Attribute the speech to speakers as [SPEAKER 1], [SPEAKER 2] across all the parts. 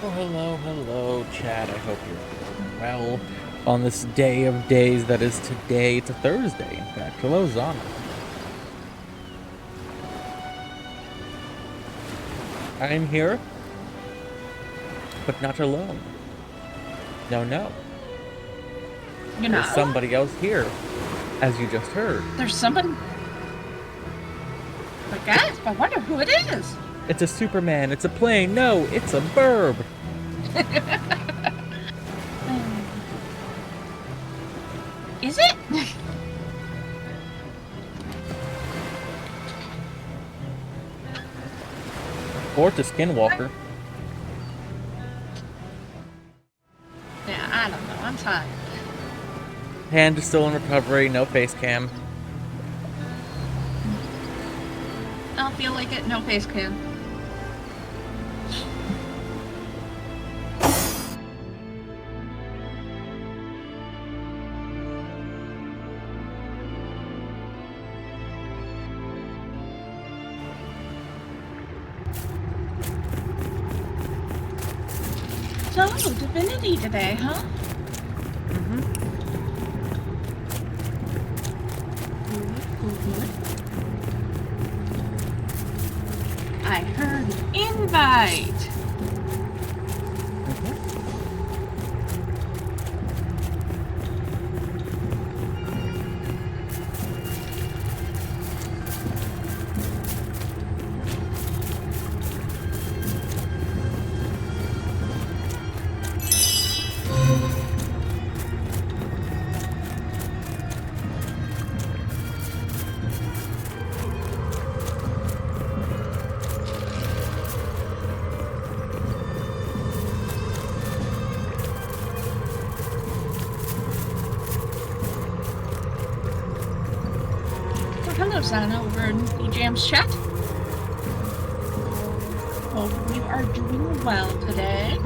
[SPEAKER 1] Hello, chat. I hope you're doing well on this day of days that is today. It's a Thursday, in fact. Hello, Zana. I'm here, but not alone. No.
[SPEAKER 2] You're not?
[SPEAKER 1] There's somebody else here, as you just heard.
[SPEAKER 2] There's somebody... But guys, I wonder who it is.
[SPEAKER 1] It's a Superman. It's a plane. No, it's a Birb.
[SPEAKER 2] Is it?
[SPEAKER 1] Or it's a Skinwalker.
[SPEAKER 2] Yeah, I don't know. I'm tired.
[SPEAKER 1] Hand is still in recovery. No face cam.
[SPEAKER 2] I don't feel like it. No face cam. So, Divinity today, huh? Good. I heard an invite. Hello, Zana, over in BJam's chat. Hope you are doing well today.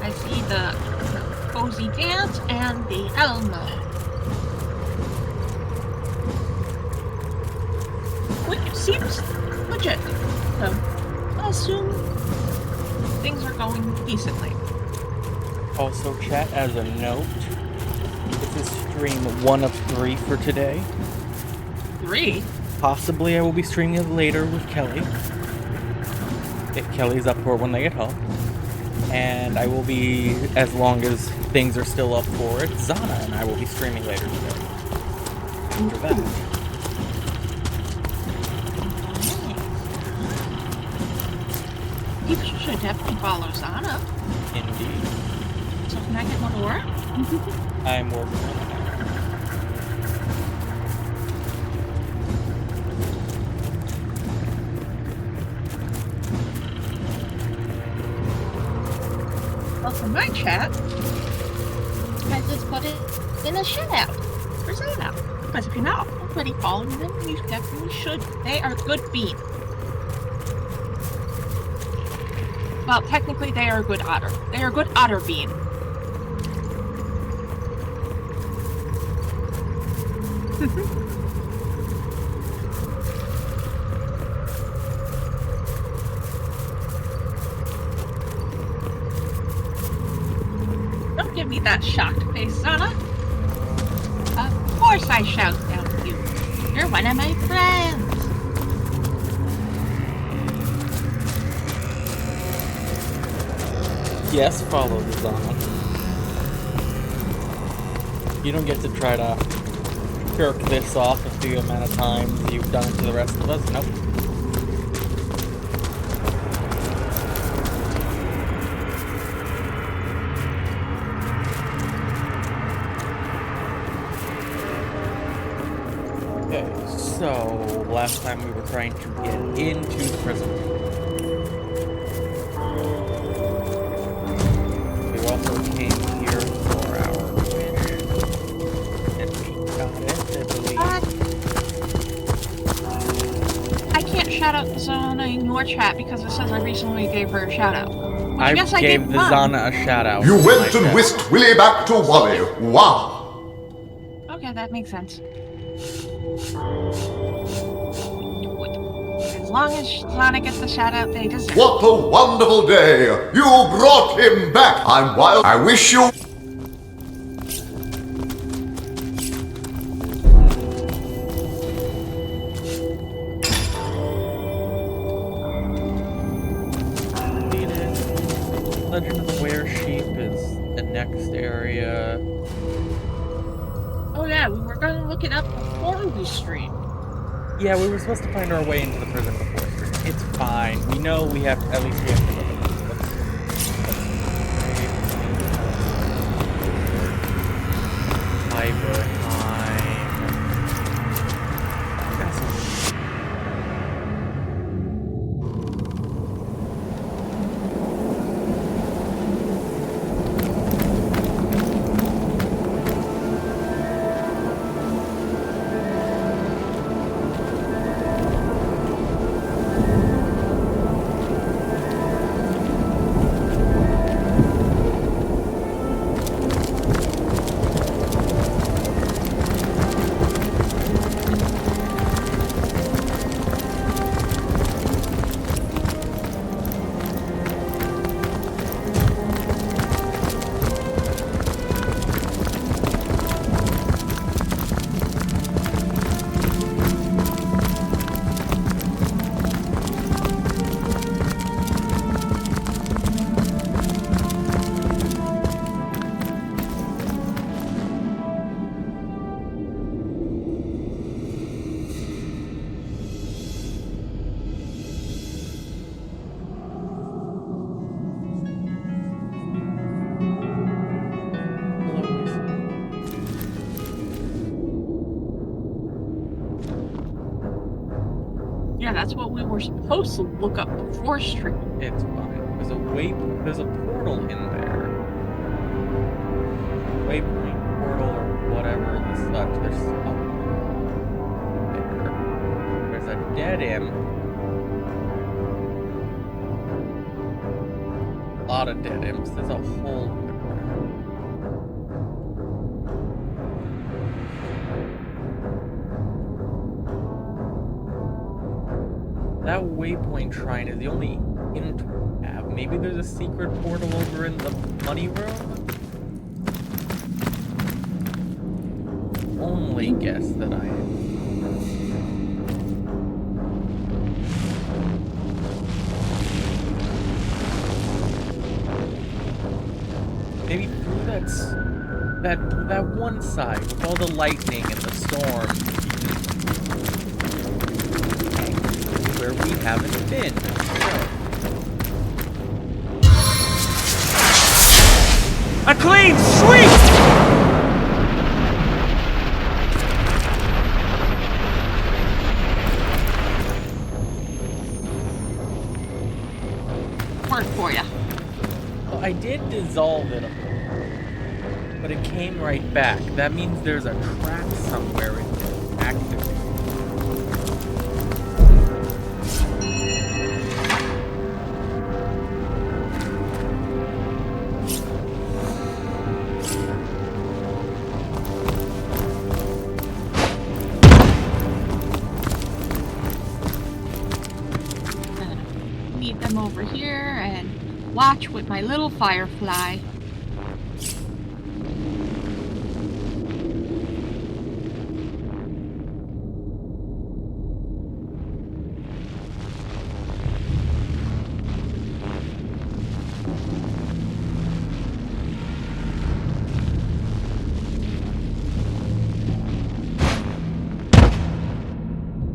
[SPEAKER 2] I see the cozy dance and the Elmo. Which seems legit, so I'll assume things are going decently.
[SPEAKER 1] Also, chat, as a note, this is stream 1 of 3 for today.
[SPEAKER 2] 3?
[SPEAKER 1] Possibly I will be streaming it later with Kelly, if Kelly's up for it when they get home. And I will be, as long as things are still up for it, Zana and I will be streaming later today. After that.
[SPEAKER 2] People should definitely follow Zana.
[SPEAKER 1] Indeed.
[SPEAKER 2] So can I get one to work?
[SPEAKER 1] I'm working on it.
[SPEAKER 2] Well, for my chat, I just put it in a shout out for Zana. Because if you're not already following them, you definitely should. They are good bean. Well, technically, they are a good otter. They are a good otter bean. Don't give me that shocked face, Zana. Of course I shout down to you. You're one of my friends.
[SPEAKER 1] Yes, follow the Zana. You don't get to try to jerk this off with the amount of times you've done it to the rest of us. Nope. Okay, so last time we were trying to get into the prison. We also came here for our wish. And we got it, I believe.
[SPEAKER 2] I can't shout out Zana in your chat because it says I recently gave her a shout out.
[SPEAKER 1] I gave the Zana a shout out.
[SPEAKER 3] You went and whisked Willy back to Wally. Wow.
[SPEAKER 2] Okay, that makes sense. long as Zana gets the shout out they deserve.
[SPEAKER 3] What a wonderful day! You brought him back! I'm wild. I wish you...
[SPEAKER 1] Legend of the Were-Sheep is the next area.
[SPEAKER 2] Oh yeah, we were gonna look it up before we streamed.
[SPEAKER 1] Yeah, we were supposed to find our way into the prison before stream. It's fine. We know we have at least we have to look at this.
[SPEAKER 2] Yeah, that's what we were supposed to look up before stream.
[SPEAKER 1] It's fine. There's a portal in there. Waypoint portal or whatever the such. There's something there. There's a dead end. A lot of dead ends. There's a whole. That waypoint shrine is the only hint we have. Maybe there's a secret portal over in the money room? Only guess that I am. Maybe through that one side with all the lightning and the storm. Where we haven't been. A clean sweep!
[SPEAKER 2] Work for ya.
[SPEAKER 1] Well, I did dissolve it, but it came right back. That means there's a trap somewhere it's active.
[SPEAKER 2] Over here and watch with my little firefly.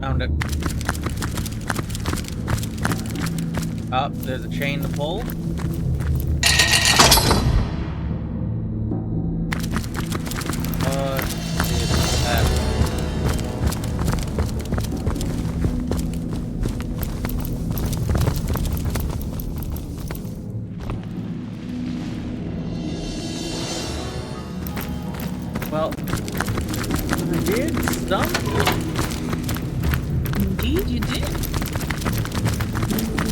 [SPEAKER 1] Found it. Up, there's a chain to pull. It's that. Well, I did something.
[SPEAKER 2] Indeed, you did.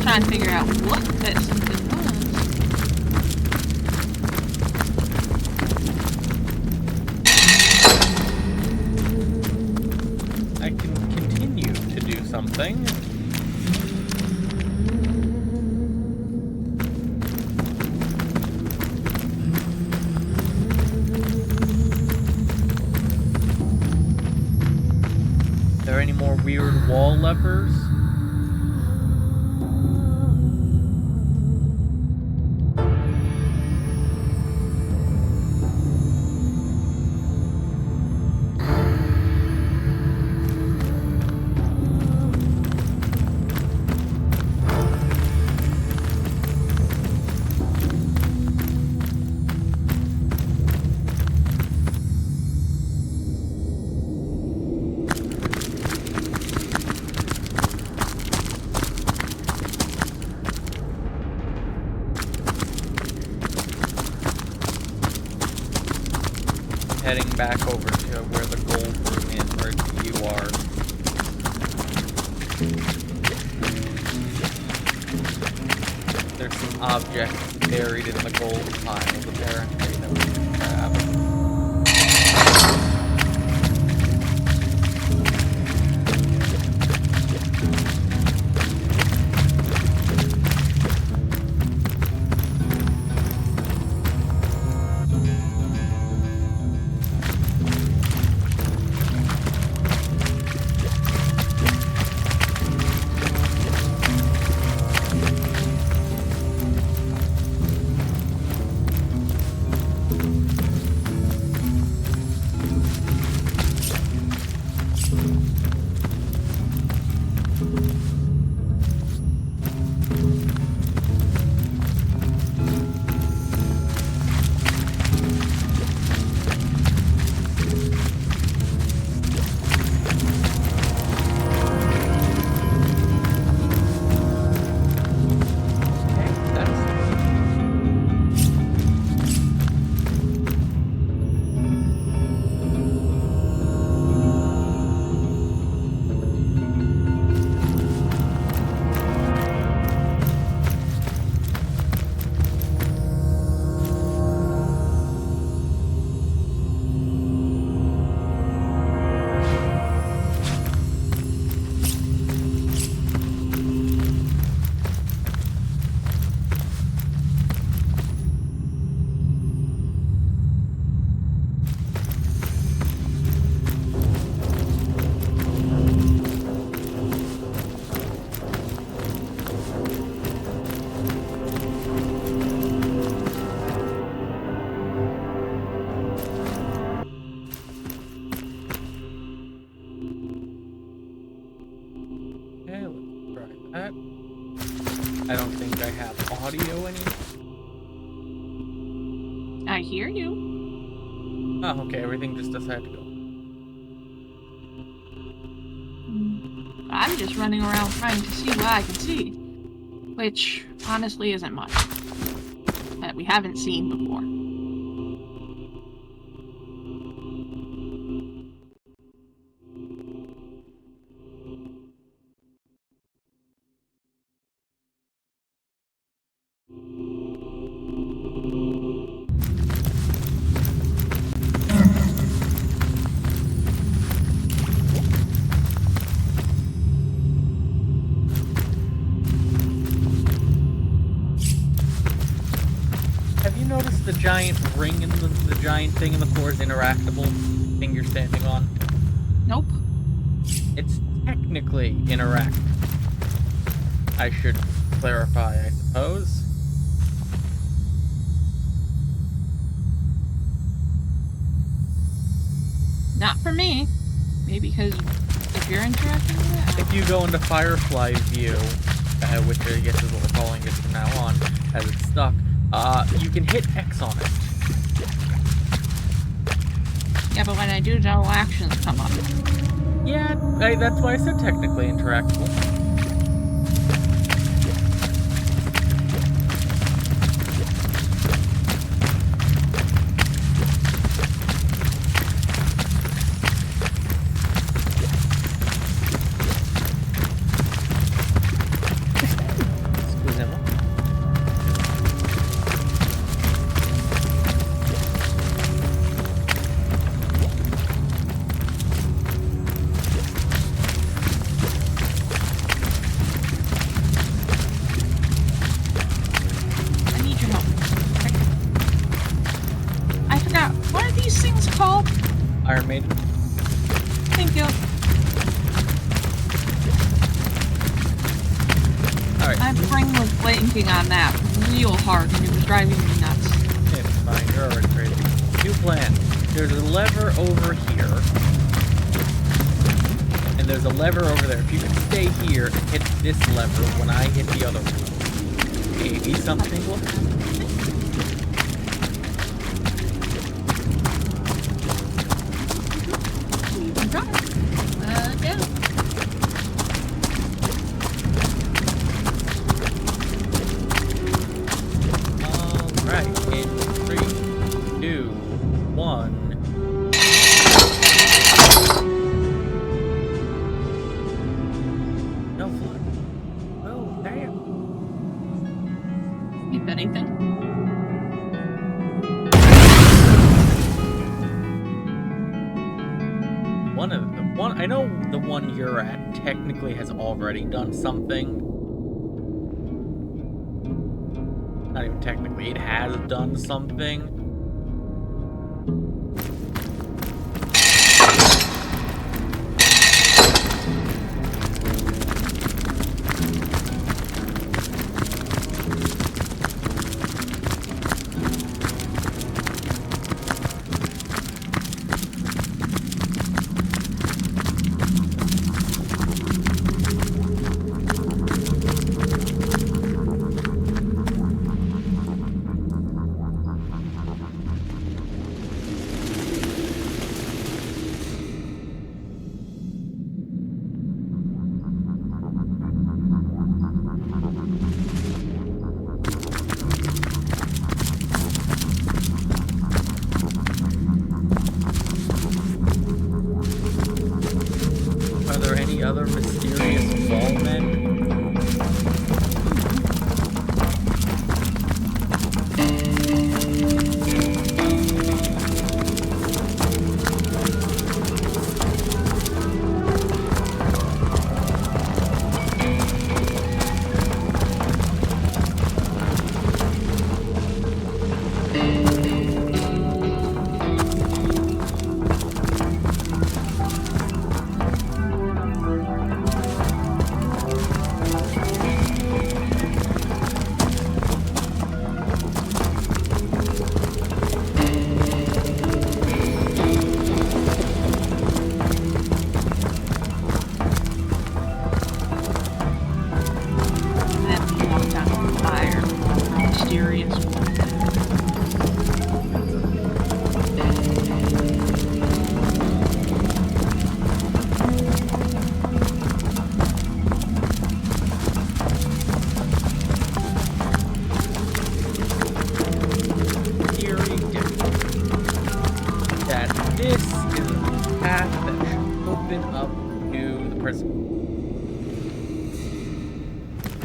[SPEAKER 2] Trying to figure out what that something was.
[SPEAKER 1] I can continue to do something. any more weird wall levers? Heading back over to where the gold room is, where you are. There's some objects buried in the gold piles, apparently, that we can grab. I don't think I have audio anymore.
[SPEAKER 2] I hear you.
[SPEAKER 1] Oh, okay, everything just decided to go.
[SPEAKER 2] I'm just running around trying to see what I can see. Which, honestly, isn't much. That we haven't seen before.
[SPEAKER 1] The giant ring and the giant thing in the floor is interactable thing you're standing on?
[SPEAKER 2] Nope.
[SPEAKER 1] It's technically interactive. I should clarify, I suppose.
[SPEAKER 2] Not for me. Maybe because if you're interacting with it.
[SPEAKER 1] If you go into Firefly view, which I guess is what we're calling it from now on, as it's stuck, you can hit X on it.
[SPEAKER 2] Yeah, but when I do, no actions come up.
[SPEAKER 1] Yeah, that's why I said technically interactable.
[SPEAKER 2] Iron Maiden.
[SPEAKER 1] Thank you. Alright.
[SPEAKER 2] I'm praying with blanking on that real hard, and it was driving me nuts.
[SPEAKER 1] It's fine, you're already crazy. New plan. There's a lever over here. And there's a lever over there. If you can stay here and hit this lever when I hit the other one, maybe something will happen. Alright, in 3, 2, 1. No flood. Oh, damn.
[SPEAKER 2] If anything.
[SPEAKER 1] I know the one you're at technically has already done something. Not even technically, it has done something. Other mysterious ballmen?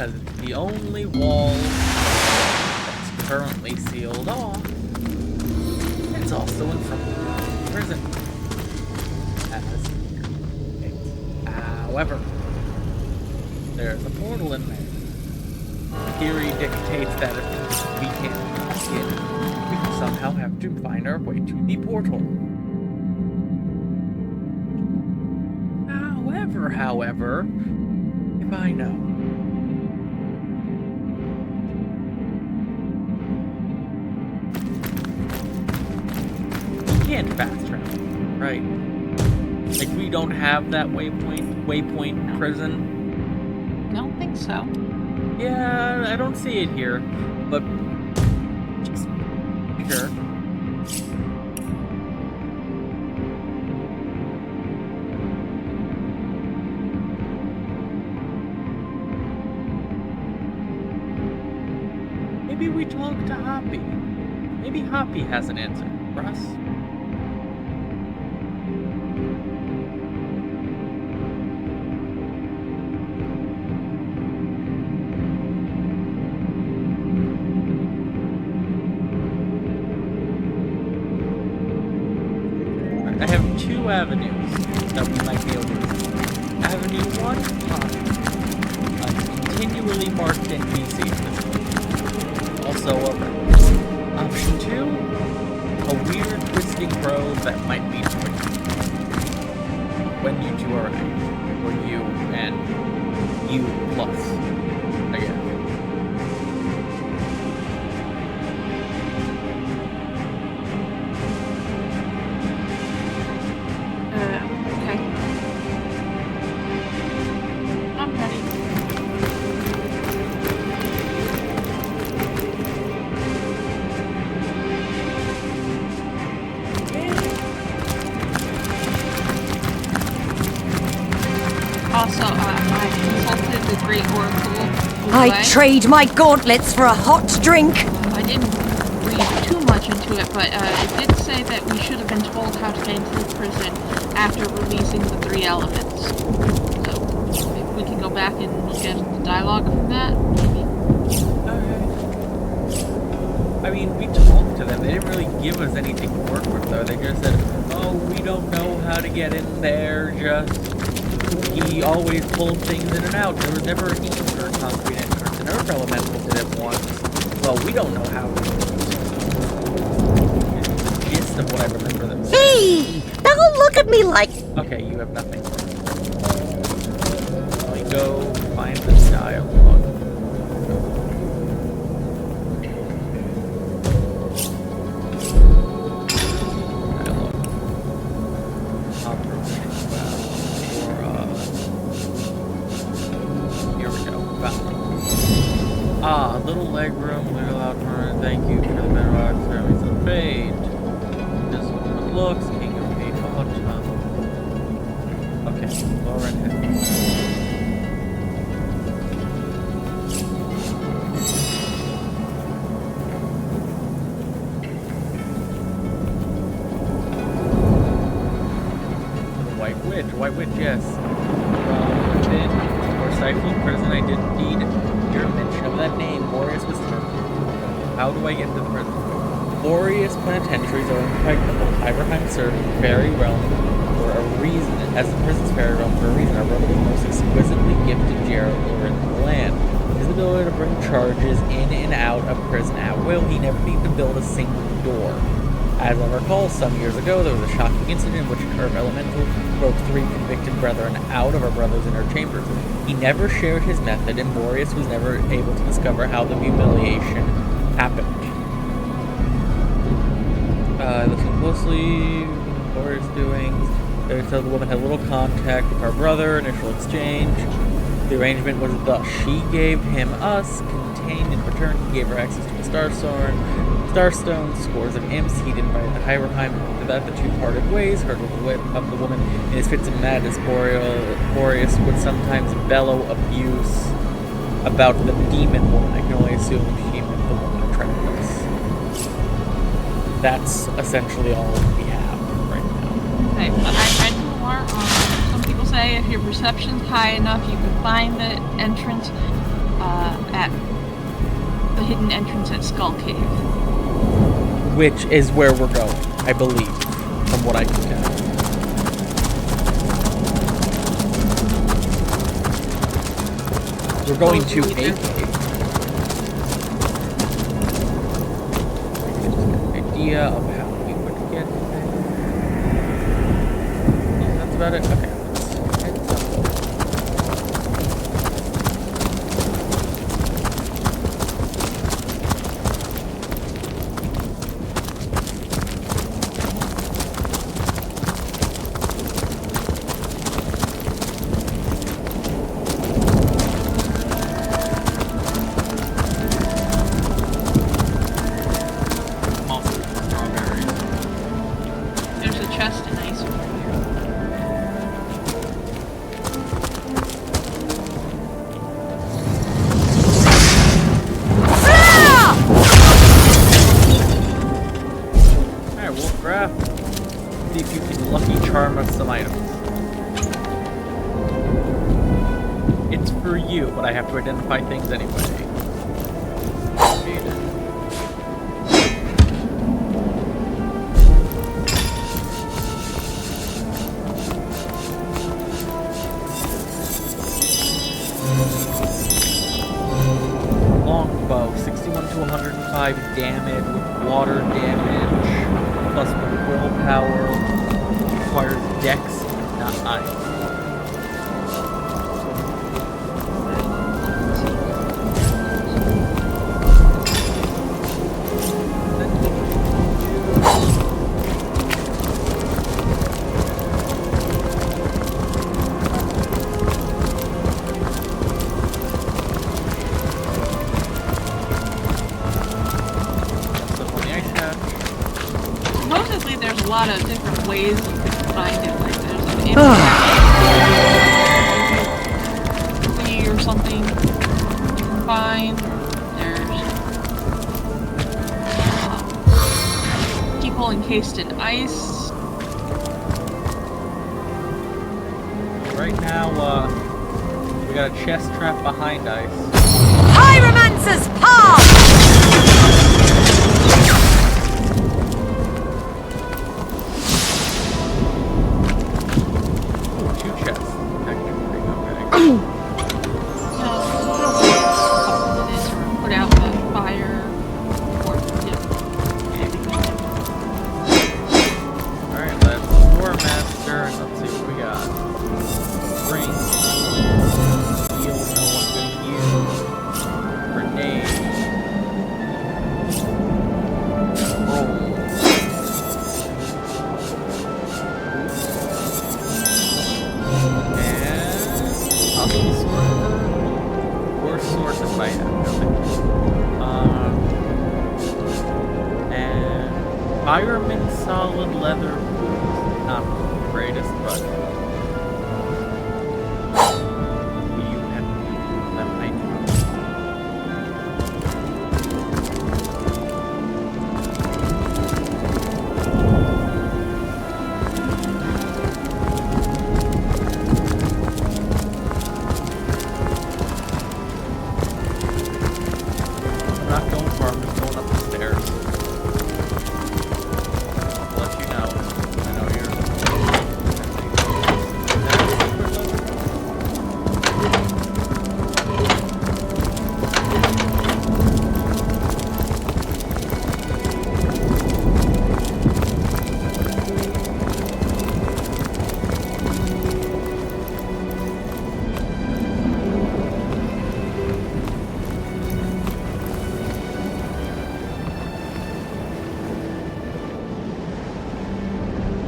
[SPEAKER 1] Because the only wall that's currently sealed off, it's also in front of the prison. However, there's a portal in there. Theory dictates that if we can't pass it, we somehow have to find our way to the portal. However, if I know. We can't fast travel, right? Like, we don't have that waypoint prison.
[SPEAKER 2] Don't think so.
[SPEAKER 1] Yeah, I don't see it here, but just sure. Maybe we talk to Hoppy. Maybe Hoppy has an answer for us. I have two avenues that we might be able to use. Avenue 1, Hoppy. Continually marked NPC in this place. Also a rat. Option 2, a weird twisting road that might lead to it. When you two are ready. Or you and you plus, I guess.
[SPEAKER 2] Anyway,
[SPEAKER 4] trade my gauntlets for a hot drink.
[SPEAKER 2] I didn't read too much into it, but it did say that we should have been told how to get into the prison after releasing the 3 elements. So maybe we can go back and look at the dialogue from that, maybe?
[SPEAKER 1] Okay. I mean, we talked to them. They didn't really give us anything to work with, though. They just said, oh, we don't know how to get in there, he always pulled things in and out. There was never a need for a concrete entrance. An earth elemental did it once. Well, we don't know how. It's the gist of what I remember them saying.
[SPEAKER 4] Hey! Don't look at me like...
[SPEAKER 1] Okay, you have nothing. Let me go find this dialogue. Little leg room, little out front. Thank you for the bedrock service of fate. This one looks, king of fate, okay, Lauren head. The White Witch, yes. Within or stifled prison, I did indeed hear mention of that name. Boreas was how do I get into the prison? Boreas penitentiaries are impregnable. Iverheim served fairy realm for a reason. As the prison's fairy realm for a reason, our brother was most exquisitely gifted Gerald in the land. His ability to bring charges in and out of prison at will, he never needed to build a single door. As I recall, some years ago, there was a shocking incident in which an Earth Elemental broke 3 convicted brethren out of our brother's inner chambers. He never shared his method, and Boreas was never able to discover how the humiliation happened. I listened closely, Boreas' doings. They said the woman had little contact with our brother, initial exchange. The arrangement was thus: she gave him us, contained in return, he gave her access to the Starstone, scores of imps. He'd invited the Hyverheim. After that, the 2 parted ways. Heard with the wit of the woman in his fits of madness. Boreas would sometimes bellow abuse about the demon woman. I can only assume she meant the woman who trapped us. That's essentially all we have right now.
[SPEAKER 2] Okay, but I read more. Some people say if your perception's high enough, you can find the entrance at the hidden entrance at Skull Cave.
[SPEAKER 1] Which is where we're going, I believe, from what I can tell. We're going to a cave. I can just get an idea of how we would get there. Yeah, that's about it. Okay. See if you can lucky charm us some items. It's for you, but I have to identify things anyway. Longbow, 61 to 105 damage with water damage, plus 1 willpower, requires dex, not ice.
[SPEAKER 2] Supposedly there's a lot of different ways you can find it. Like there's an impact or something. You can fine. There's people encased in ice.
[SPEAKER 1] Right now, we got a chest trap behind ice.
[SPEAKER 4] Pyromancer's path!
[SPEAKER 1] Ooh, 2 chests. Technically, okay.
[SPEAKER 2] Put out the fire. Or,
[SPEAKER 1] Alright, let's War Master and let's see what we got. Ring. Heal, no one's gonna use. Grenade. Roll. And possible sword or sword to fight and fireman solid leather boots. Not the greatest, but you have that might I'm not going far, I'm just going up the stairs. I'll let you know. I know you're...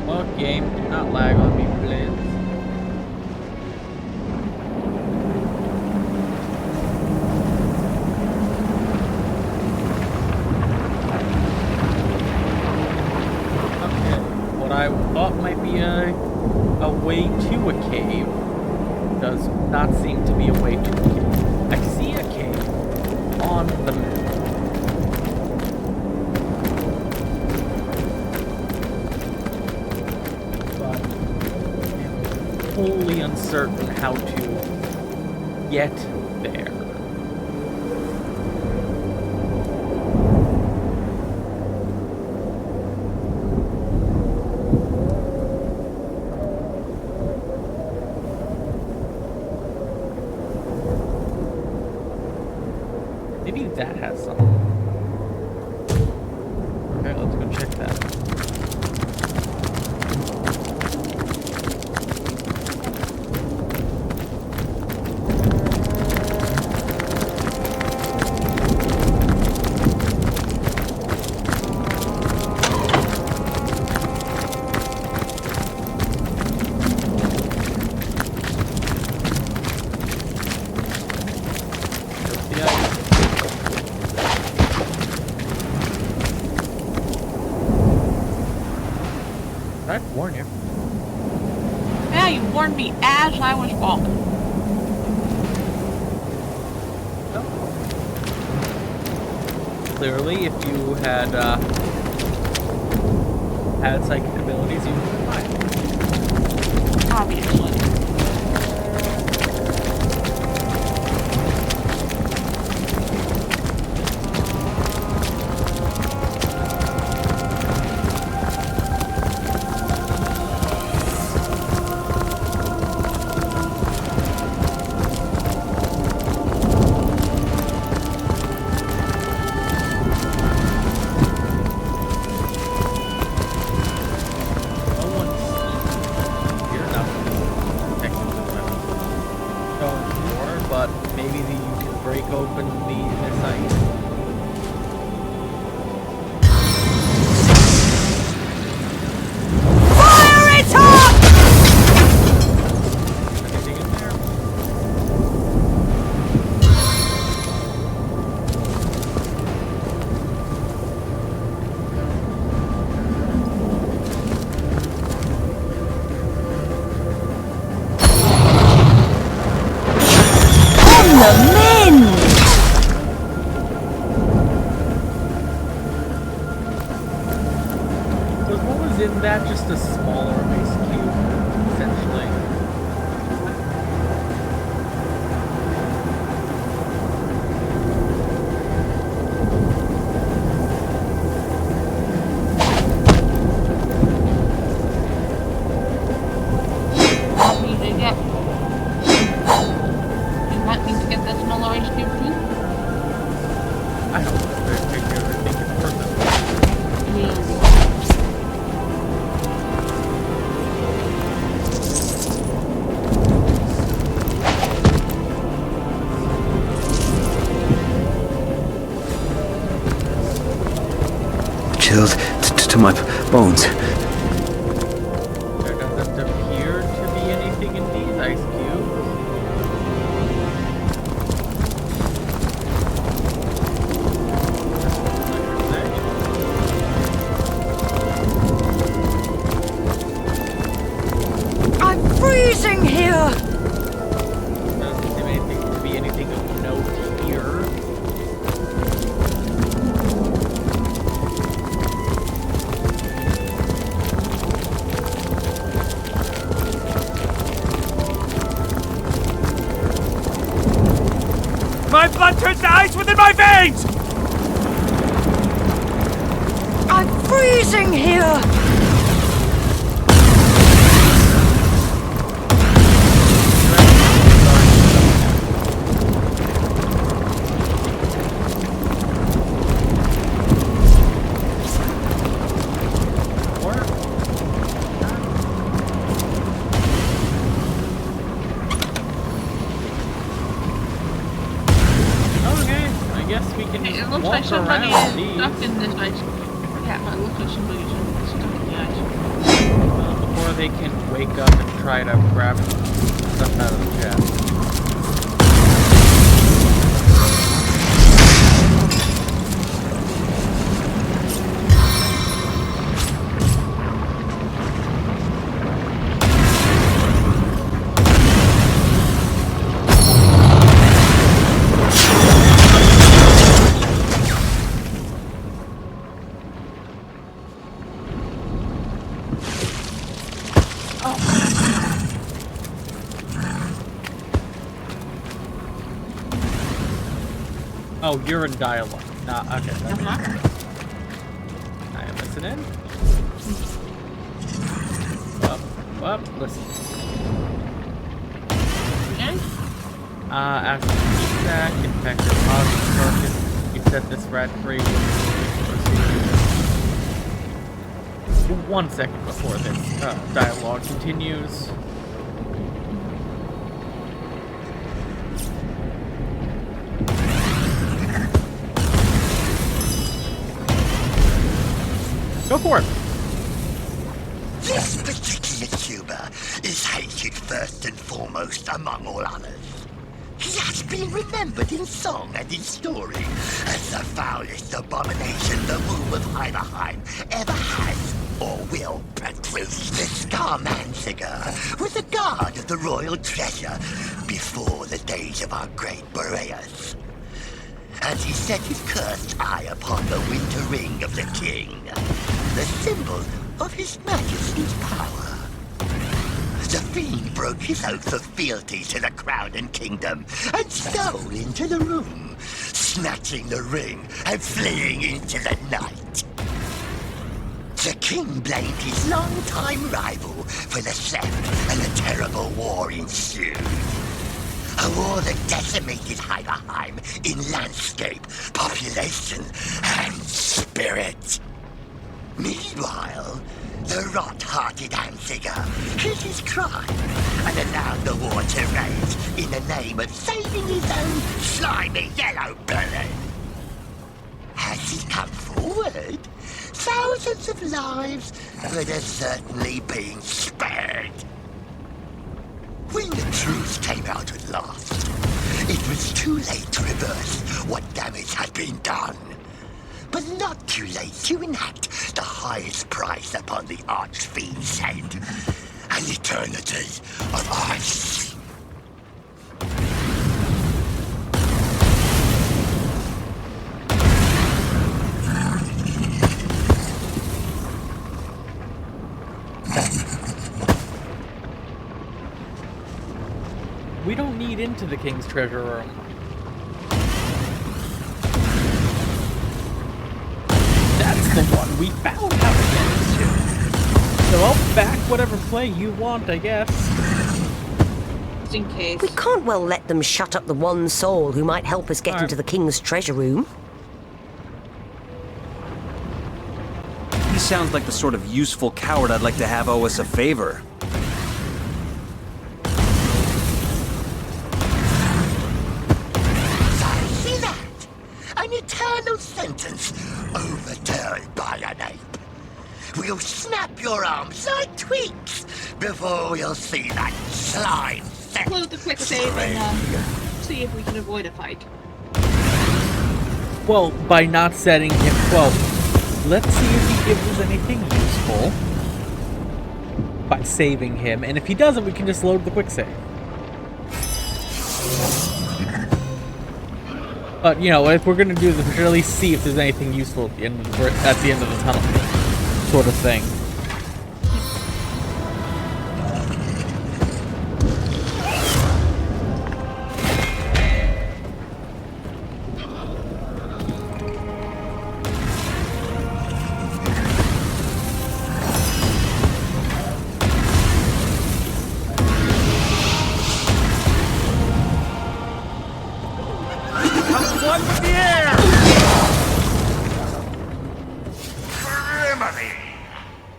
[SPEAKER 1] Well, game, do not lag on me, please. Okay, what I thought might be a way to a cave does not seem to be a way to a cave. I see a cave on the map. Wholly uncertain how to get there. Maybe that has something. Okay, let's go check that. I'd warn you.
[SPEAKER 2] yeah, you warned me as I was walking.
[SPEAKER 1] Clearly, if you had had psychic abilities, you would have been fine.
[SPEAKER 2] Obviously.
[SPEAKER 1] No one's here now. Isn't that just a smaller ice cube, essentially?
[SPEAKER 2] You want me to get that smaller ice cube too?
[SPEAKER 1] I don't know. I think it's worth it.
[SPEAKER 5] Chills to my bones.
[SPEAKER 1] There doesn't appear to be anything in these ice cubes.
[SPEAKER 4] I'm freezing here!
[SPEAKER 1] Doesn't seem to be anything of note here.
[SPEAKER 6] My blood turns to ice within my veins!
[SPEAKER 4] I'm freezing here!
[SPEAKER 1] Okay, I guess we can
[SPEAKER 2] It looks
[SPEAKER 1] walk
[SPEAKER 2] like somebody
[SPEAKER 1] around
[SPEAKER 2] is
[SPEAKER 1] these.
[SPEAKER 2] stuck in this ice. Yeah, it looks like somebody's stuck in the ice.
[SPEAKER 1] Before they can wake up and try to grab stuff out of the chest. Oh, you're in dialogue. Nah, okay. That's I am listening. Up, listen.
[SPEAKER 2] Okay?
[SPEAKER 1] After the sack, infected positive carcass, you set this rat free with the 1 second before this dialogue continues. Go for it.
[SPEAKER 7] This particular tuber is hated first and foremost among all others. He has been remembered in song and in story as the foulest abomination the womb of Heimerheim ever has or will produce. The Scarmantiger was a guard of the royal treasure before the days of our great Boreas. And he set his cursed eye upon the winter ring of the king, the symbol of his majesty's power. The fiend broke his oath of fealty to the crown and kingdom and stole into the room, snatching the ring and fleeing into the night. The king blamed his longtime rival for the theft, and a terrible war ensued. A war that decimated Heimerheim in landscape, population, and spirit. Meanwhile, the rot-hearted Antiger hid his crime and allowed the war to rage in the name of saving his own slimy yellow belly. Has he come forward? Thousands of lives would have certainly been spared. When the truth came out at last, it was too late to reverse what damage had been done. But not too late to enact the highest price upon the Archfiend's head. An eternity of ice.
[SPEAKER 1] We don't need into the king's treasure room. That's the one we found how to get into. So I'll back whatever play you want, I guess.
[SPEAKER 2] Just in case.
[SPEAKER 8] We can't well let them shut up the one soul who might help us get into the king's treasure room.
[SPEAKER 5] He sounds like the sort of useful coward I'd like to have owe us a favor.
[SPEAKER 7] See that? An eternal sentence overturned by an ape. We'll snap your arms like twigs before we'll see that slime set
[SPEAKER 2] Load the quick save and see if we can avoid a fight.
[SPEAKER 1] Well, by not setting him... Well, let's see if he gives us anything useful by saving him. And if he doesn't, we can just load the quick save. But, you know, if we're going to do this, we should at least see if there's anything useful at the end of the tunnel. Sort of thing.
[SPEAKER 6] One with the air!
[SPEAKER 3] Criminy!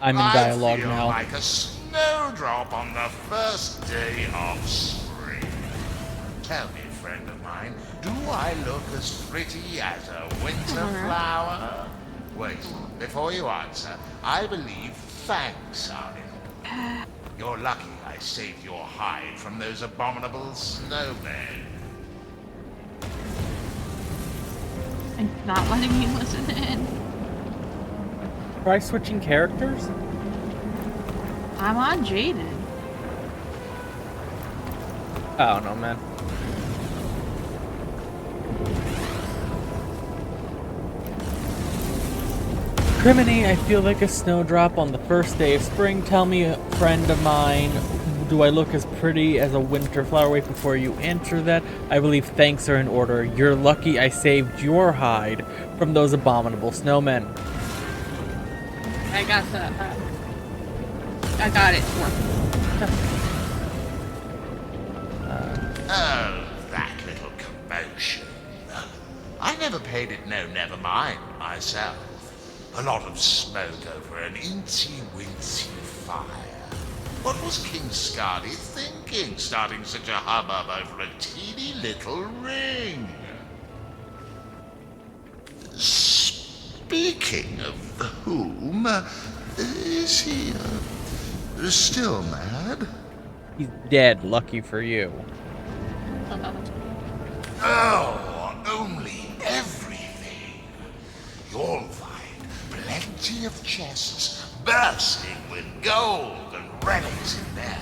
[SPEAKER 1] I'm in dialogue
[SPEAKER 3] I feel
[SPEAKER 1] now.
[SPEAKER 3] like a snowdrop on the first day of spring. Tell me, friend of mine, do I look as pretty as a winter flower? Wait, before you answer, I believe thanks are in order. You're lucky I saved your hide from those abominable snowmen.
[SPEAKER 2] And not letting me listen in.
[SPEAKER 1] Try switching characters?
[SPEAKER 2] I'm on Jaden.
[SPEAKER 1] I don't know, man. Criminy, I feel like a snowdrop on the first day of spring. Tell me, a friend of mine, do I look as pretty as a winter flower? Wait before you answer that. I believe thanks are in order. You're lucky I saved your hide from those abominable snowmen.
[SPEAKER 2] I got the, I got it.
[SPEAKER 3] Oh, that little commotion. I never paid it no never mind myself. A lot of smoke over an incy-wincy fire. What was King Scardy thinking, starting such a hubbub over a teeny little ring? Speaking of whom, is he still mad?
[SPEAKER 1] He's dead, lucky for you.
[SPEAKER 3] Oh, only everything. You'll find plenty of chests bursting with gold and relics in there.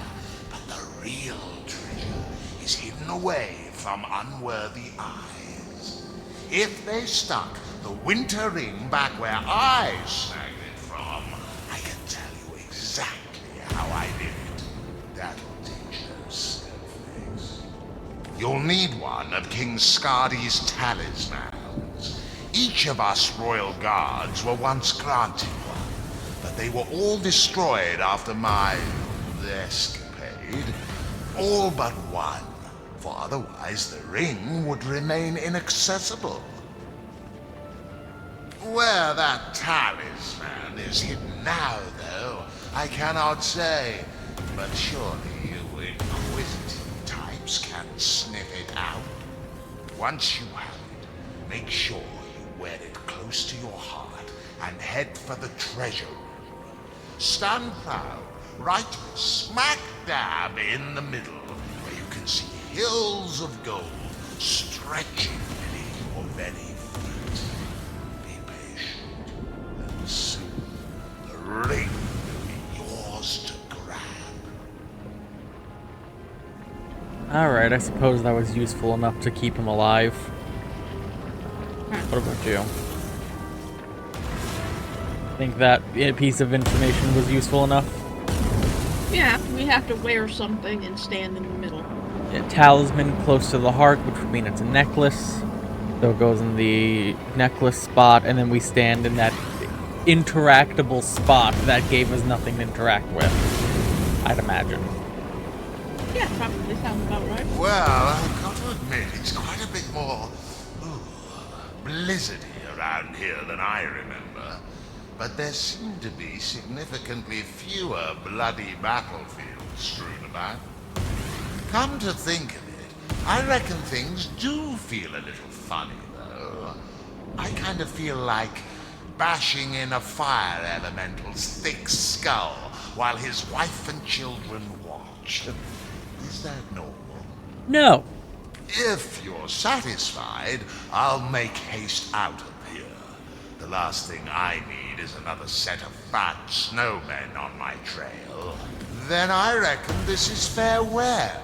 [SPEAKER 3] But the real treasure is hidden away from unworthy eyes. If they stuck the winter ring back where I snagged it from, I can tell you exactly how I did it. That'll teach those snowflakes. You'll need one of King Scardy's talismans. Each of us royal guards were once granted one, but they were all destroyed after my escapade. All but one, for otherwise the ring would remain inaccessible. Where that talisman is hidden now, though, I cannot say, but surely you inquisitive types can sniff it out. Once you have it, make sure you wear it close to your heart and head for the treasure room. Stand proud, right smack dab in the middle, where you can see hills of gold stretching beneath your very feet. Be patient, and soon the ring will be yours to grab.
[SPEAKER 1] Alright, I suppose that was useful enough to keep him alive. What about you? Think that piece of information was useful enough?
[SPEAKER 2] Yeah, we have to wear something and stand in the middle.
[SPEAKER 1] Yeah, talisman close to the heart, which would mean it's a necklace. So it goes in the necklace spot, and then we stand in that interactable spot that gave us nothing to interact with, I'd imagine.
[SPEAKER 2] Yeah, probably sounds about right.
[SPEAKER 3] Well, I've got to admit, it's quite a bit more blizzardy around here than I remember. But there seem to be significantly fewer bloody battlefields strewn about. Come to think of it, I reckon things do feel a little funny, though. I kind of feel like bashing in a fire elemental's thick skull while his wife and children watch. Is that normal?
[SPEAKER 1] No.
[SPEAKER 3] If you're satisfied, I'll make haste out of here. The last thing I need is another set of fat snowmen on my trail. Then I reckon this is farewell.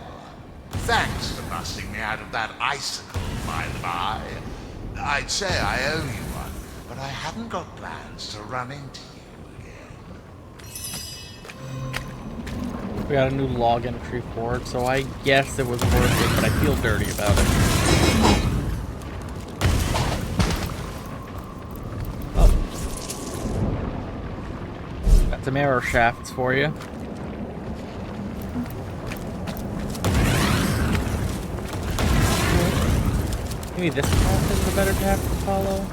[SPEAKER 3] Thanks for busting me out of that icicle, by the by. I'd say I owe you one, but I haven't got plans to run into you again.
[SPEAKER 1] We got a new log entry for it, so I guess it was worth it, but I feel dirty about it. Oh. Got some arrow shafts for you. Maybe this path is a better path to follow.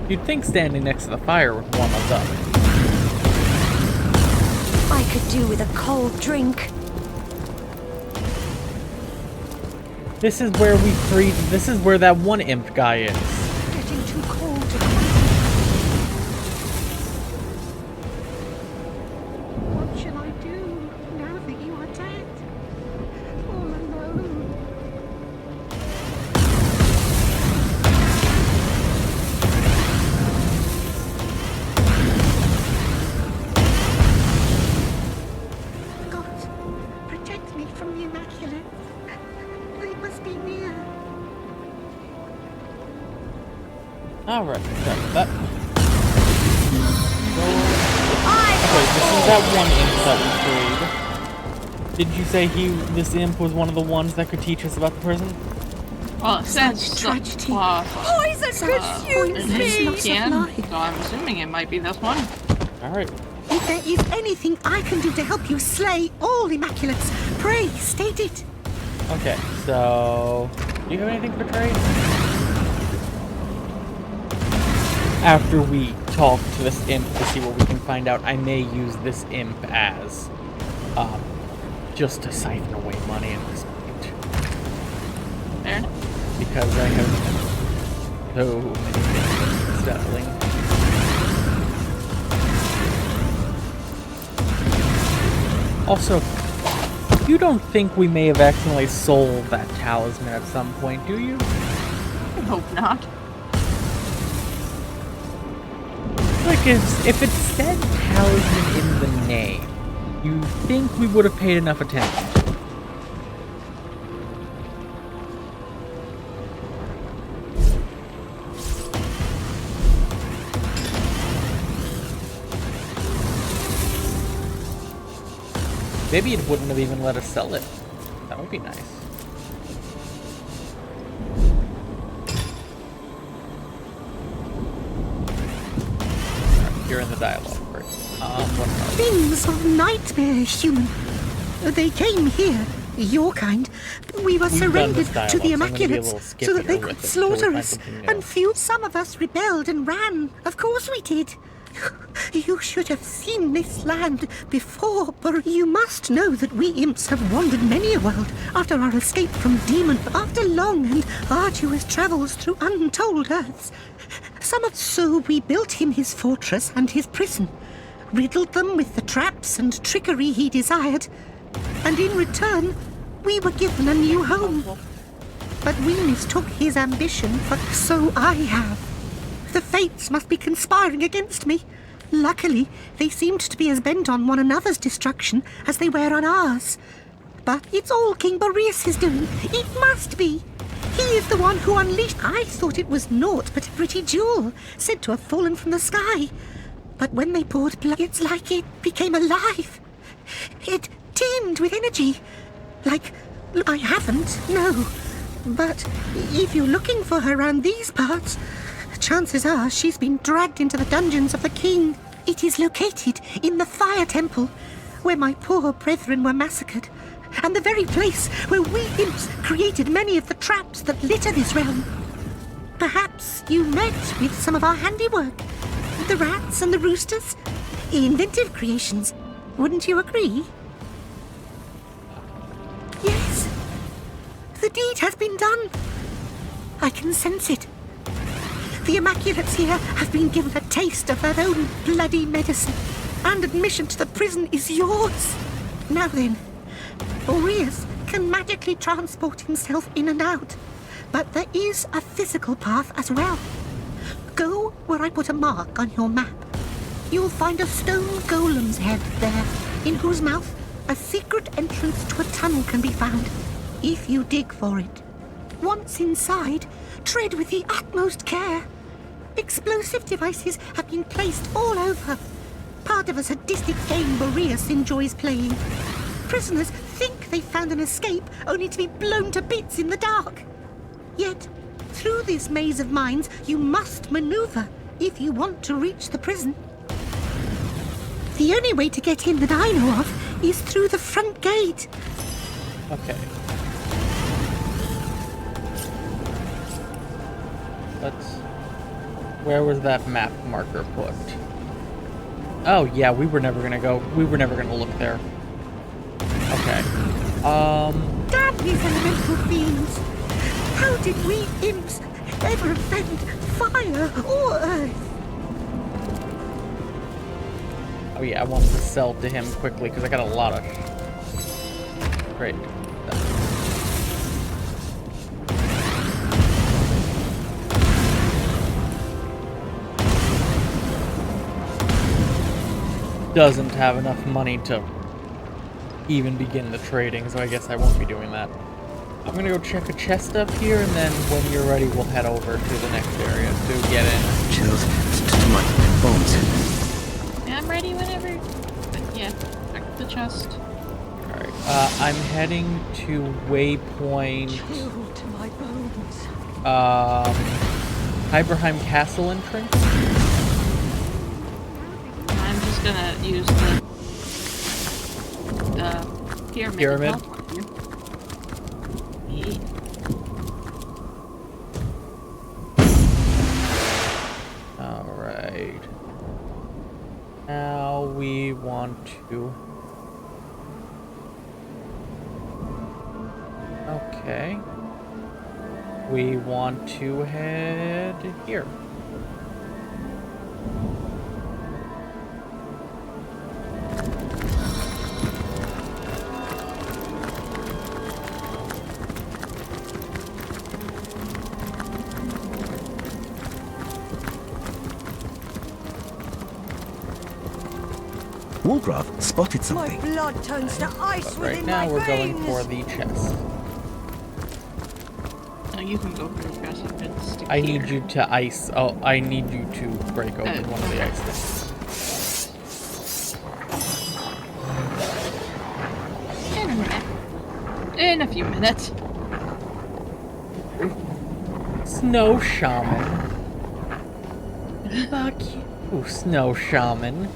[SPEAKER 1] You'd think standing next to the fire would warm us up.
[SPEAKER 4] I could do with a cold drink.
[SPEAKER 1] This is where we freed. This is where that one imp guy is.
[SPEAKER 4] Getting too cold to What shall I do now that you are dead? All alone. God, protect me from the Immaculate. They must be near.
[SPEAKER 1] Alright, sorry about that. Okay, this is that one imp that we freed. Did you say this imp was one of the ones that could teach us about the prison?
[SPEAKER 2] Well, it says
[SPEAKER 4] tragedy.
[SPEAKER 2] Poison
[SPEAKER 4] consumes me.
[SPEAKER 2] so I'm assuming it might be this one.
[SPEAKER 1] Alright.
[SPEAKER 4] If there is anything I can do to help you slay all Immaculates, pray state it.
[SPEAKER 1] Okay, so do you have anything for trade? After we talk to this imp to see what we can find out, I may use this imp as just to siphon away money at this point.
[SPEAKER 2] Fair enough.
[SPEAKER 1] Because I have so many things settling. Also, you don't think we may have accidentally sold that talisman at some point, do you?
[SPEAKER 2] I hope not.
[SPEAKER 1] Like, if it said talisman in the name, you think we would have paid enough attention to it. Maybe it wouldn't have even let us sell it. That would be nice. You're in the dialogue first. What else?
[SPEAKER 4] Things of nightmare, human. They came here, your kind. We were surrendered to the Immaculates so that they could slaughter us. And some of us rebelled and ran. Of course we did. You should have seen this land before, but you must know that we imps have wandered many a world after our escape from Demon, after long and arduous travels through untold earths. So we built him his fortress and his prison, riddled them with the traps and trickery he desired, and in return, we were given a new home. But we mistook his ambition for so I have. The fates must be conspiring against me. Luckily, they seemed to be as bent on one another's destruction as they were on ours. But it's all King Boreas' doing. It must be. He is the one who unleashed. I thought it was naught but a pretty jewel, said to have fallen from the sky. But when they poured blood, it's like it became alive. It teemed with energy. Like, I haven't, no. But if you're looking for her around these parts, chances are she's been dragged into the dungeons of the king. It is located in the fire temple, where my poor brethren were massacred, and the very place where we imps created many of the traps that litter this realm. Perhaps you met with some of our handiwork, the rats and the roosters, inventive creations. Wouldn't you agree? Yes. The deed has been done. I can sense it. The Immaculates here have been given a taste of their own bloody medicine, and admission to the prison is yours. Now then, Aureus can magically transport himself in and out, but there is a physical path as well. Go where I put a mark on your map. You'll find a stone golem's head there, in whose mouth a secret entrance to a tunnel can be found, if you dig for it. Once inside, tread with the utmost care. Explosive devices have been placed all over. Part of a sadistic game Boreas enjoys playing. Prisoners think they've found an escape, only to be blown to bits in the dark. Yet, through this maze of mines, you must maneuver if you want to reach the prison. The only way to get in that I know of is through the front gate.
[SPEAKER 1] Okay. Where was that map marker put? Oh, yeah, we were never gonna look there. Okay.
[SPEAKER 4] Damn these elemental fiends! How did we imps ever offend fire or earth?
[SPEAKER 1] Oh yeah, I wanted to sell to him quickly because I got a lot of... Great. Doesn't have enough money to even begin the trading, so I guess I won't be doing that. I'm gonna go check a chest up here, and then when you're ready, we'll head over to the next area to get in.
[SPEAKER 5] Chills to my bones.
[SPEAKER 2] Yeah, I'm ready whenever. But yeah, check the chest.
[SPEAKER 1] Alright, I'm heading to waypoint...
[SPEAKER 4] Chill to my bones.
[SPEAKER 1] Hyberheim Castle entrance?
[SPEAKER 2] I'm just gonna use the pyramid.
[SPEAKER 1] Pyramid?
[SPEAKER 2] Yeah.
[SPEAKER 1] Alright. Now we want to... Okay. We want to head here.
[SPEAKER 9] Wolgraff spotted something.
[SPEAKER 4] My blood turns to ice
[SPEAKER 1] But right
[SPEAKER 4] within
[SPEAKER 1] now
[SPEAKER 4] my
[SPEAKER 1] we're
[SPEAKER 4] veins.
[SPEAKER 1] going for the chest.
[SPEAKER 2] No, you can go for the chest. I'm gonna stick
[SPEAKER 1] I
[SPEAKER 2] here.
[SPEAKER 1] need you to ice... Oh, I need you to break open one of the ice things.
[SPEAKER 2] In a minute. In a few minutes.
[SPEAKER 1] Snow Shaman. Fuck you, Snow Shaman.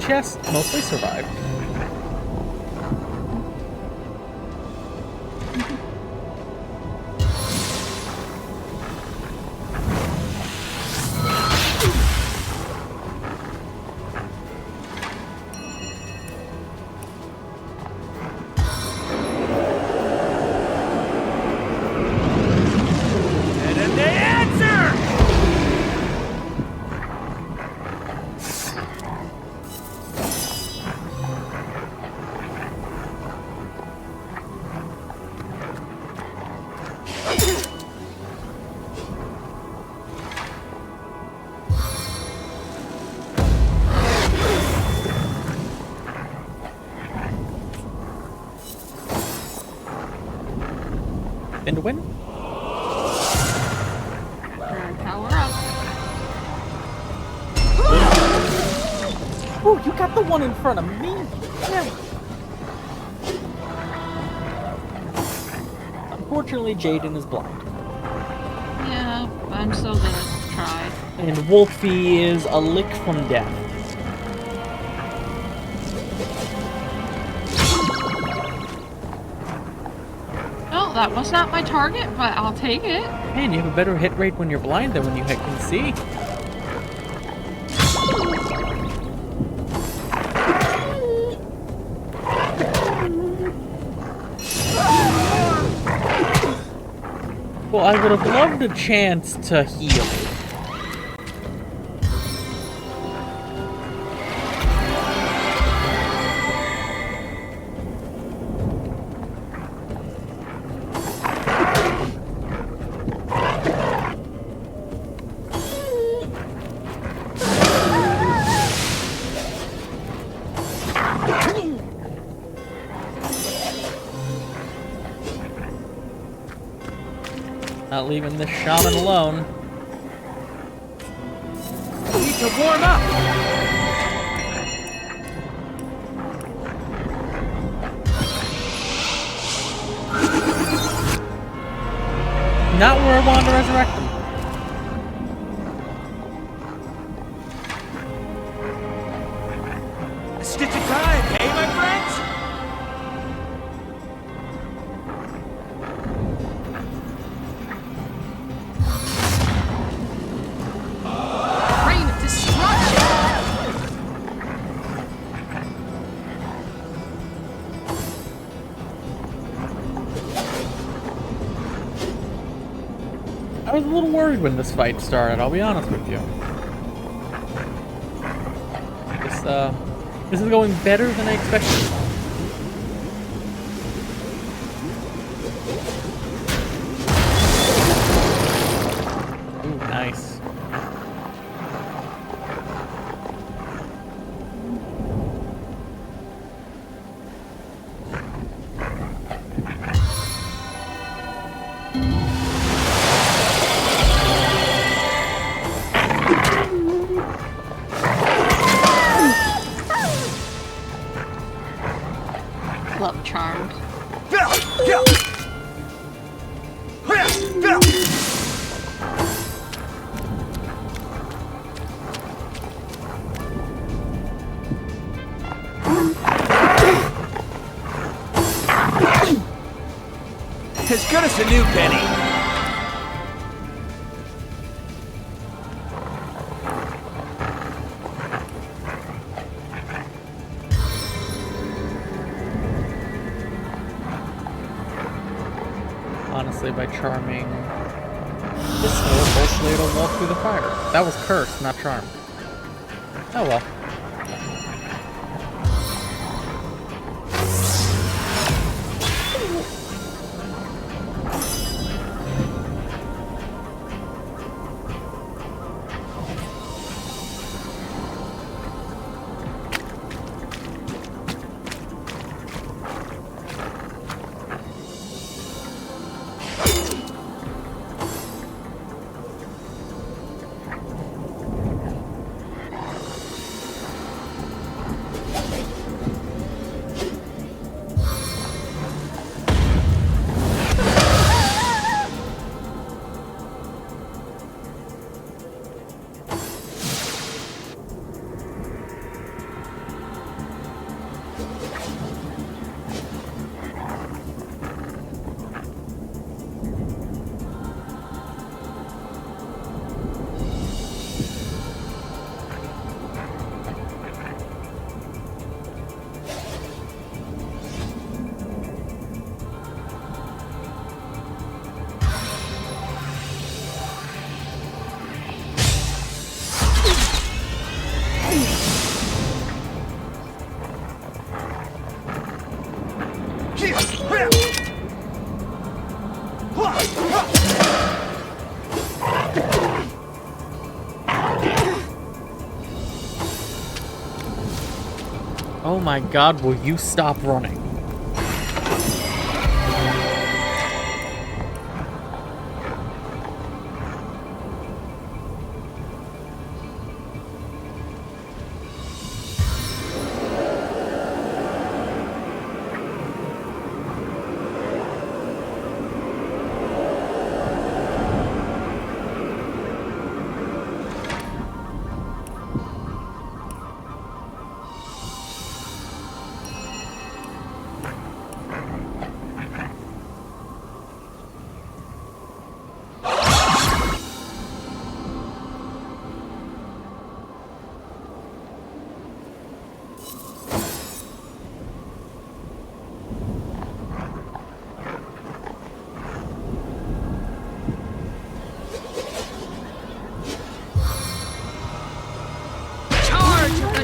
[SPEAKER 1] chest mostly survived. Spin to win.
[SPEAKER 2] Power up.
[SPEAKER 1] Oh, you got the one in front of me. Yeah. Unfortunately, Jaden is blind.
[SPEAKER 2] Yeah, I'm still gonna try.
[SPEAKER 1] And Wolfie is a lick from death.
[SPEAKER 2] Oh, that was not my target, but I'll take it.
[SPEAKER 1] Man, you have a better hit rate when you're blind than when you can see. Well, I would have loved a chance to heal. Not leaving this shaman alone.
[SPEAKER 6] Need to warm up!
[SPEAKER 1] Not where I wanted to resurrect him.
[SPEAKER 6] A stitch of time, hey, my friends?
[SPEAKER 2] Rain of destruction!
[SPEAKER 1] I was a little worried when this fight started, I'll be honest with you. This is going better than I expected. Ooh, nice.
[SPEAKER 2] Love charmed.
[SPEAKER 6] As good as a new penny.
[SPEAKER 1] Honestly, by charming this sword, hopefully it'll walk through the fire. That was cursed, not charmed. Oh well. Oh my god, will you stop running?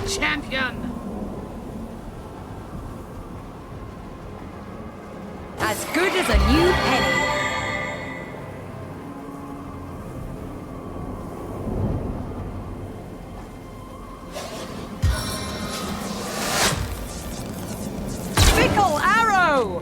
[SPEAKER 6] Champion!
[SPEAKER 9] As good as a new penny. Fickle arrow!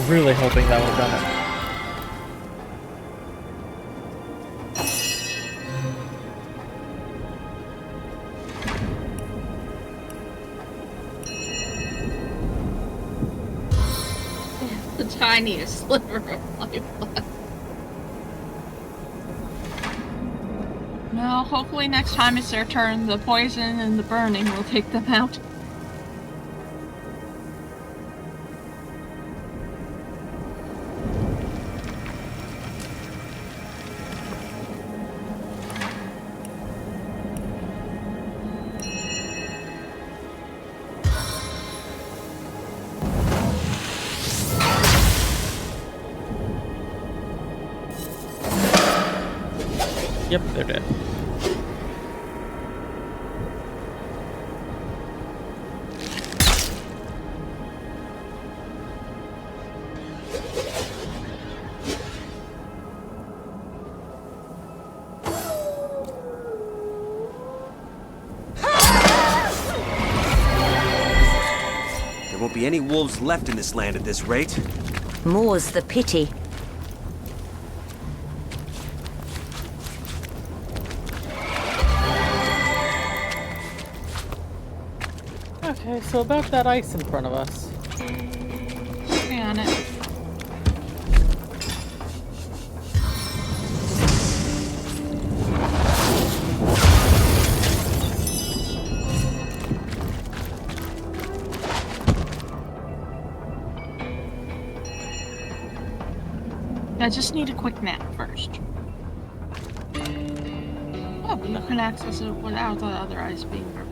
[SPEAKER 1] Really hoping that would have done it.
[SPEAKER 2] The tiniest sliver of life left. No, hopefully next time it's their turn, the poison and the burning will take them out.
[SPEAKER 1] Yep, they're dead.
[SPEAKER 5] There won't be any wolves left in this land at this rate.
[SPEAKER 8] More's the pity.
[SPEAKER 1] Okay, so about that ice in front of us.
[SPEAKER 2] Stay on it. I just need a quick nap first. Oh, you can access it without the other eyes being broken.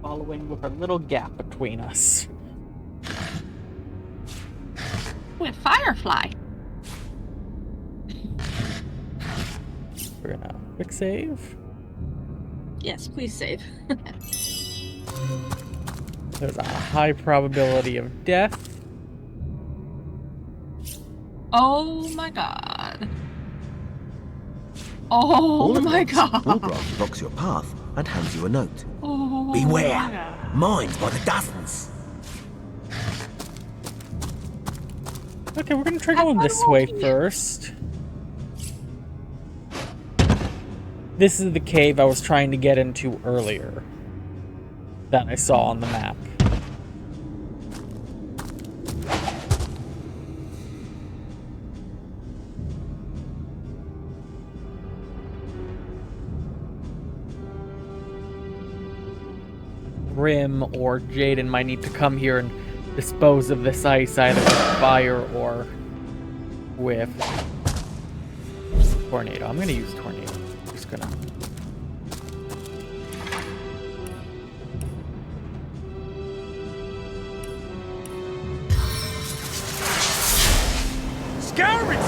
[SPEAKER 1] Following with a little gap between us.
[SPEAKER 2] With Firefly.
[SPEAKER 1] We're gonna quick save.
[SPEAKER 2] Yes, please save.
[SPEAKER 1] There's a high probability of death.
[SPEAKER 2] Oh my god. Oh my god.
[SPEAKER 10] Wargrove blocks your path and hands you a note.
[SPEAKER 2] Oh,
[SPEAKER 10] beware! Mines by the dozens!
[SPEAKER 1] Okay, we're gonna try going this way first. This is the cave I was trying to get into earlier that I saw on the map. Rim or Jaden might need to come here and dispose of this ice either with fire or with tornado. I'm gonna use tornado. Just gonna.
[SPEAKER 6] Scouring!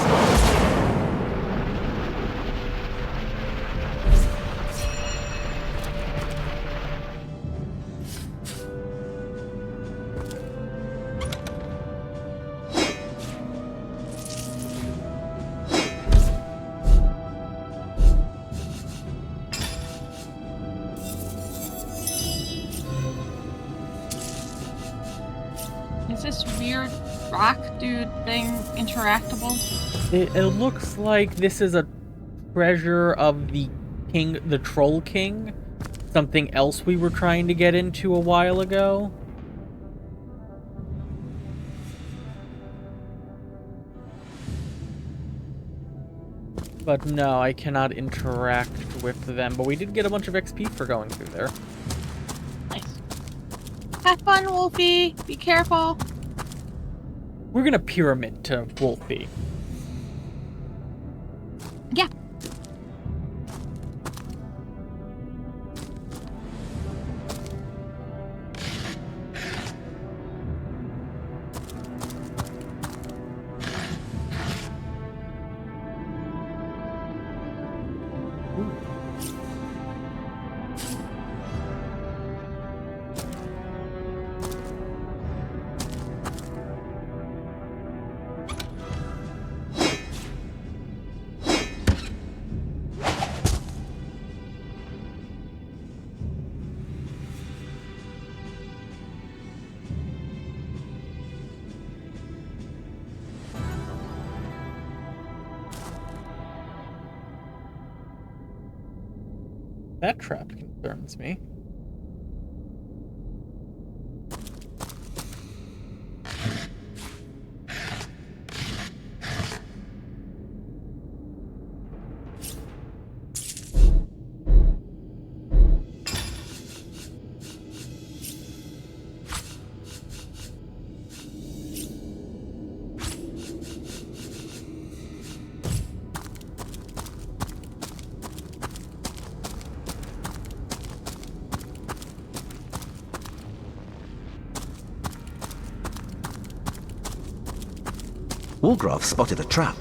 [SPEAKER 2] Is this weird rock dude thing interactable?
[SPEAKER 1] It looks like this is a treasure of the king, the Troll King. Something else we were trying to get into a while ago. But no, I cannot interact with them. But we did get a bunch of XP for going through there.
[SPEAKER 2] Nice. Have fun, Wolfie. Be careful.
[SPEAKER 1] We're gonna pyramid to Wolfie.
[SPEAKER 2] Yeah.
[SPEAKER 1] That trap concerns me.
[SPEAKER 10] Walgraf spotted a trap.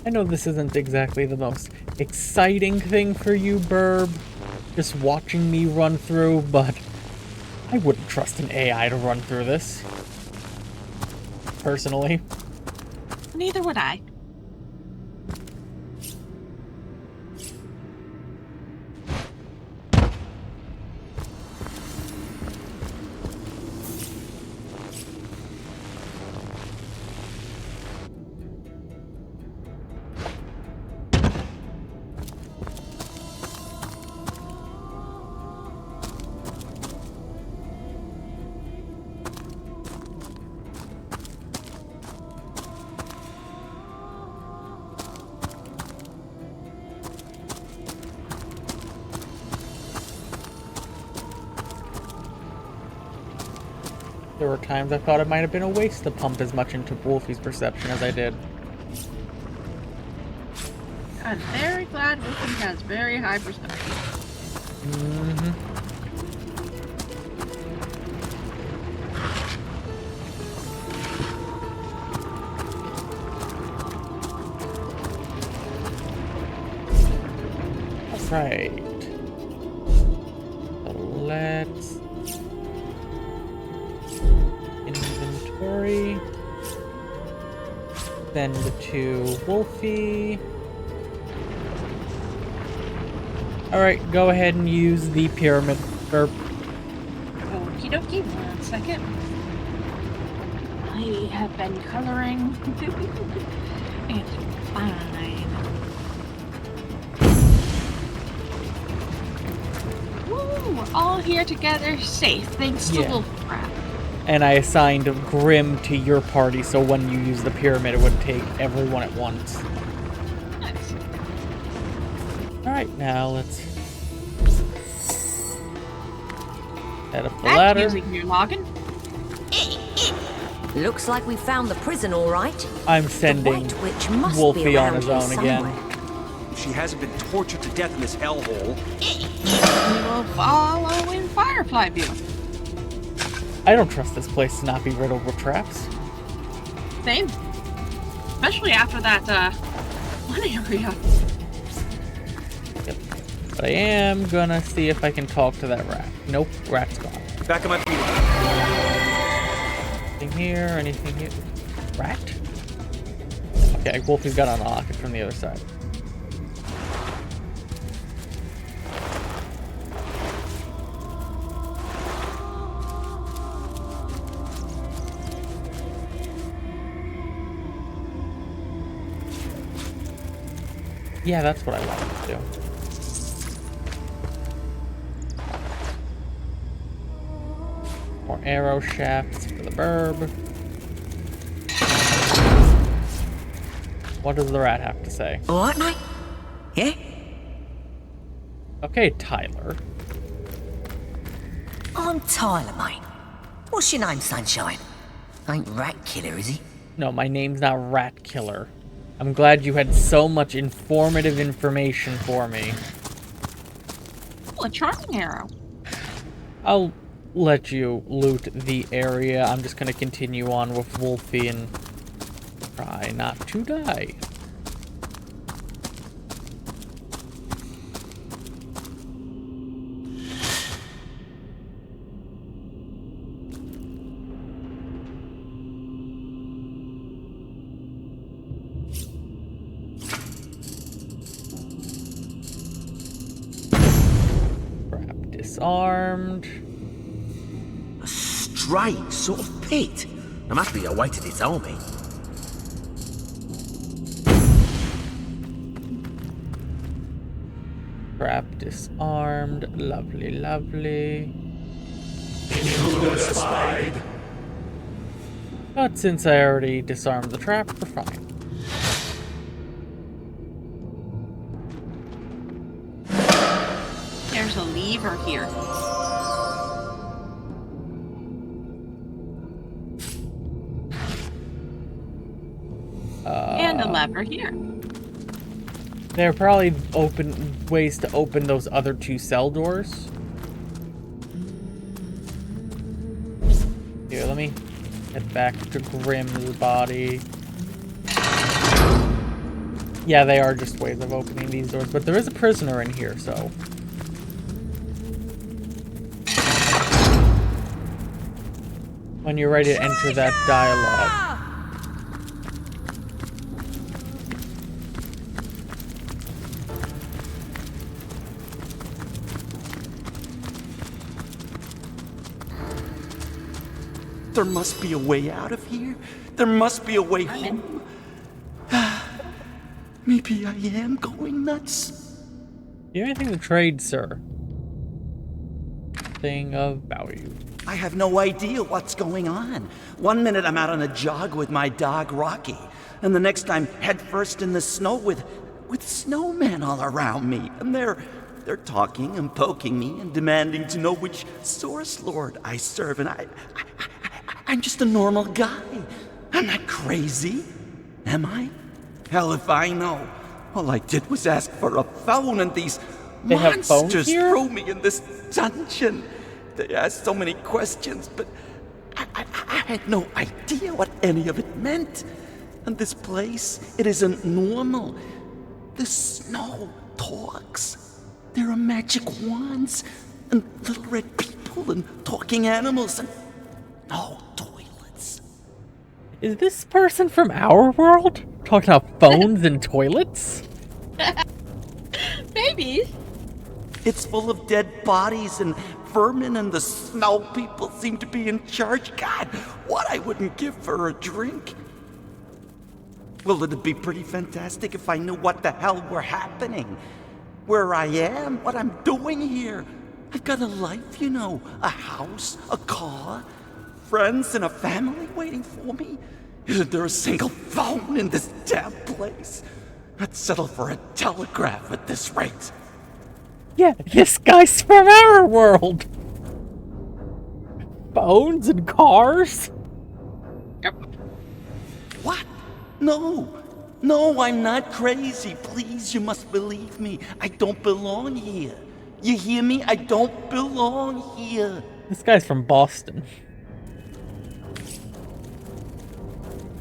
[SPEAKER 1] I know this isn't exactly the most exciting thing for you, Birb, just watching me run through, but I wouldn't trust an AI to run through this. Personally.
[SPEAKER 2] Neither would I.
[SPEAKER 1] There were times I thought it might have been a waste to pump as much into Wolfie's perception as I did.
[SPEAKER 2] I'm very glad Wolfie has very high perception.
[SPEAKER 1] Right. So let's inventory. Send to Wolfie. Alright, go ahead and use the pyramid.
[SPEAKER 2] Okie dokie, 1 second. I have been coloring. It's fine. Woo! We're all here together, safe, thanks to Wolfcraft.
[SPEAKER 1] And I assigned Grim to your party, so when you use the pyramid, it would take everyone at once.
[SPEAKER 2] Nice.
[SPEAKER 1] Alright, now let's head up the ladder.
[SPEAKER 2] Using your login.
[SPEAKER 8] Looks like we found the prison, all right.
[SPEAKER 1] I'm sending Wolfie on his own again.
[SPEAKER 5] If she hasn't been tortured to death in this hellhole.
[SPEAKER 2] We will follow in Firefly view.
[SPEAKER 1] I don't trust this place to not be riddled with traps.
[SPEAKER 2] Same. Especially after that, one area.
[SPEAKER 1] Yep. But I am gonna see if I can talk to that rat. Nope, rat's gone.
[SPEAKER 5] Back on my feet.
[SPEAKER 1] Anything here? Anything here? Rat? Okay, Wolfie's got to unlock it from the other side. Yeah, that's what I wanted to do. More arrow shafts for the Birb. What does the rat have to say?
[SPEAKER 8] All right, mate? Yeah?
[SPEAKER 1] Okay, Tyler.
[SPEAKER 8] I'm Tyler, mate. What's your name, Sunshine? Ain't Rat Killer, is he?
[SPEAKER 1] No, my name's not Rat Killer. I'm glad you had so much informative information for me.
[SPEAKER 2] Oh, a charming arrow.
[SPEAKER 1] I'll let you loot the area. I'm just gonna continue on with Wolfie and try not to die. disarmed.
[SPEAKER 10] A strange sort of pit. There must be a way to disarm it.
[SPEAKER 1] Trap disarmed. Lovely, lovely. But since I already disarmed the trap, we're fine.
[SPEAKER 2] There's a lever here. And a lever here.
[SPEAKER 1] There are probably ways to open those other 2 cell doors. Here, let me head back to Grimm's body. Yeah, they are just ways of opening these doors, but there is a prisoner in here, so... When you're ready to enter that dialogue.
[SPEAKER 6] There must be a way out of here. There must be a way home. Maybe I am going nuts.
[SPEAKER 1] Do you have anything to trade, sir? Thing of value.
[SPEAKER 6] I have no idea what's going on. One minute I'm out on a jog with my dog Rocky, and the next I'm headfirst in the snow with snowmen all around me, and they're talking and poking me and demanding to know which source lord I serve, and I'm just a normal guy. I'm not crazy, am I? Hell if I know. All I did was ask for a phone, and these monsters threw me in this dungeon. They asked so many questions, but I had no idea what any of it meant. And this place, it isn't normal. The snow talks. There are magic wands, and little red people, and talking animals, and no toilets.
[SPEAKER 1] Is this person from our world? Talking about phones and toilets?
[SPEAKER 2] Maybe.
[SPEAKER 6] It's full of dead bodies and vermin, and the snow people seem to be in charge. God, what I wouldn't give for a drink. Well, it'd be pretty fantastic if I knew what the hell were happening. Where I am, what I'm doing here. I've got a life, you know. A house, a car, friends, and a family waiting for me. Isn't there a single phone in this damn place? I'd settle for a telegraph at this rate.
[SPEAKER 1] Yeah, this guy's from our world. Phones and cars?
[SPEAKER 2] Yep.
[SPEAKER 6] What? No, I'm not crazy. Please, you must believe me. I don't belong here. You hear me? I don't belong here.
[SPEAKER 1] This guy's from Boston.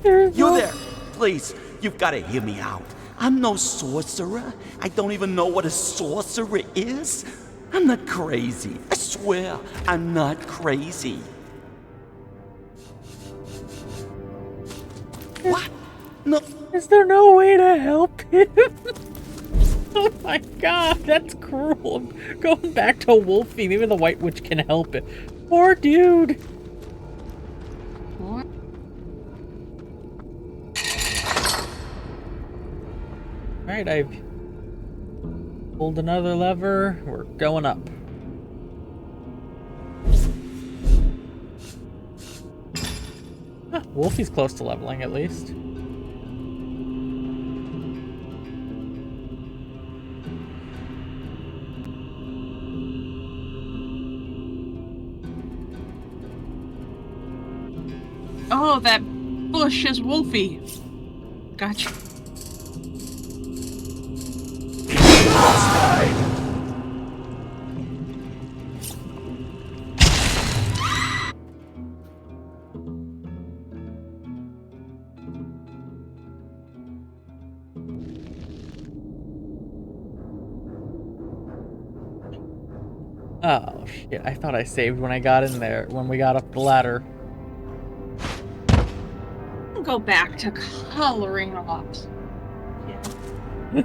[SPEAKER 6] You there, please. You've got to hear me out. I'm no sorcerer. I don't even know what a sorcerer is. I'm not crazy. I swear, I'm not crazy. What? No.
[SPEAKER 1] Is there no way to help him? Oh my god, that's cruel. I'm going back to Wolfie. Maybe the White Witch can help it. Poor dude.
[SPEAKER 2] What?
[SPEAKER 1] Alright, I've pulled another lever. We're going up. Huh, Wolfie's close to leveling at least.
[SPEAKER 2] Oh, that bush is Wolfie. Gotcha.
[SPEAKER 1] Oh shit, I thought I saved when I got in there, when we got up the ladder.
[SPEAKER 2] I'll go back to coloring off. Yeah.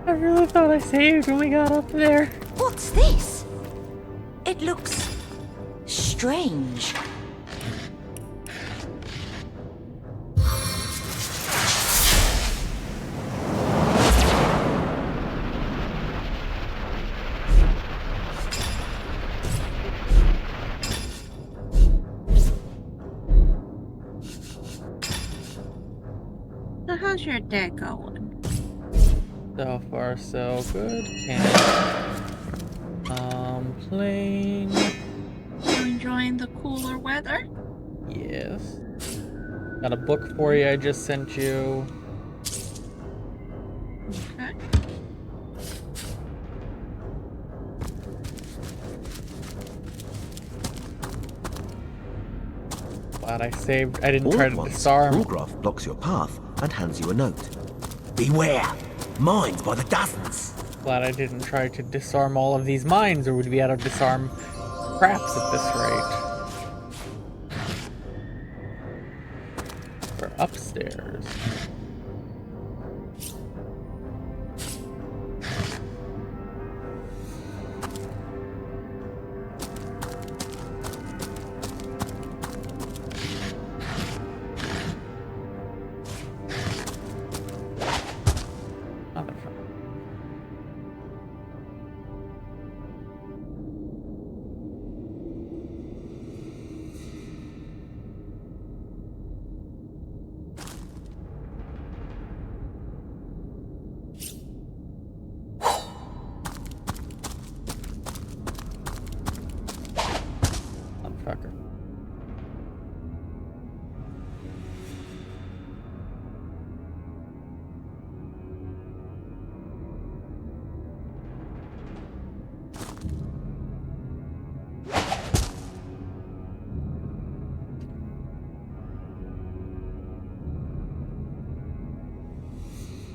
[SPEAKER 1] I really thought I saved when we got up there.
[SPEAKER 4] What's this? It looks strange.
[SPEAKER 2] So how's your day going?
[SPEAKER 1] So far, so good. Playing.
[SPEAKER 2] You enjoying the cooler weather?
[SPEAKER 1] Yes. Got a book for you I just sent you.
[SPEAKER 2] Okay.
[SPEAKER 1] Glad I saved. I didn't try to disarm.
[SPEAKER 10] Wolgraf blocks your path and hands you a note. Beware! Mines by the dozens!
[SPEAKER 1] Glad I didn't try to disarm all of these mines, or we'd be out of disarm craps at this rate. We're upstairs.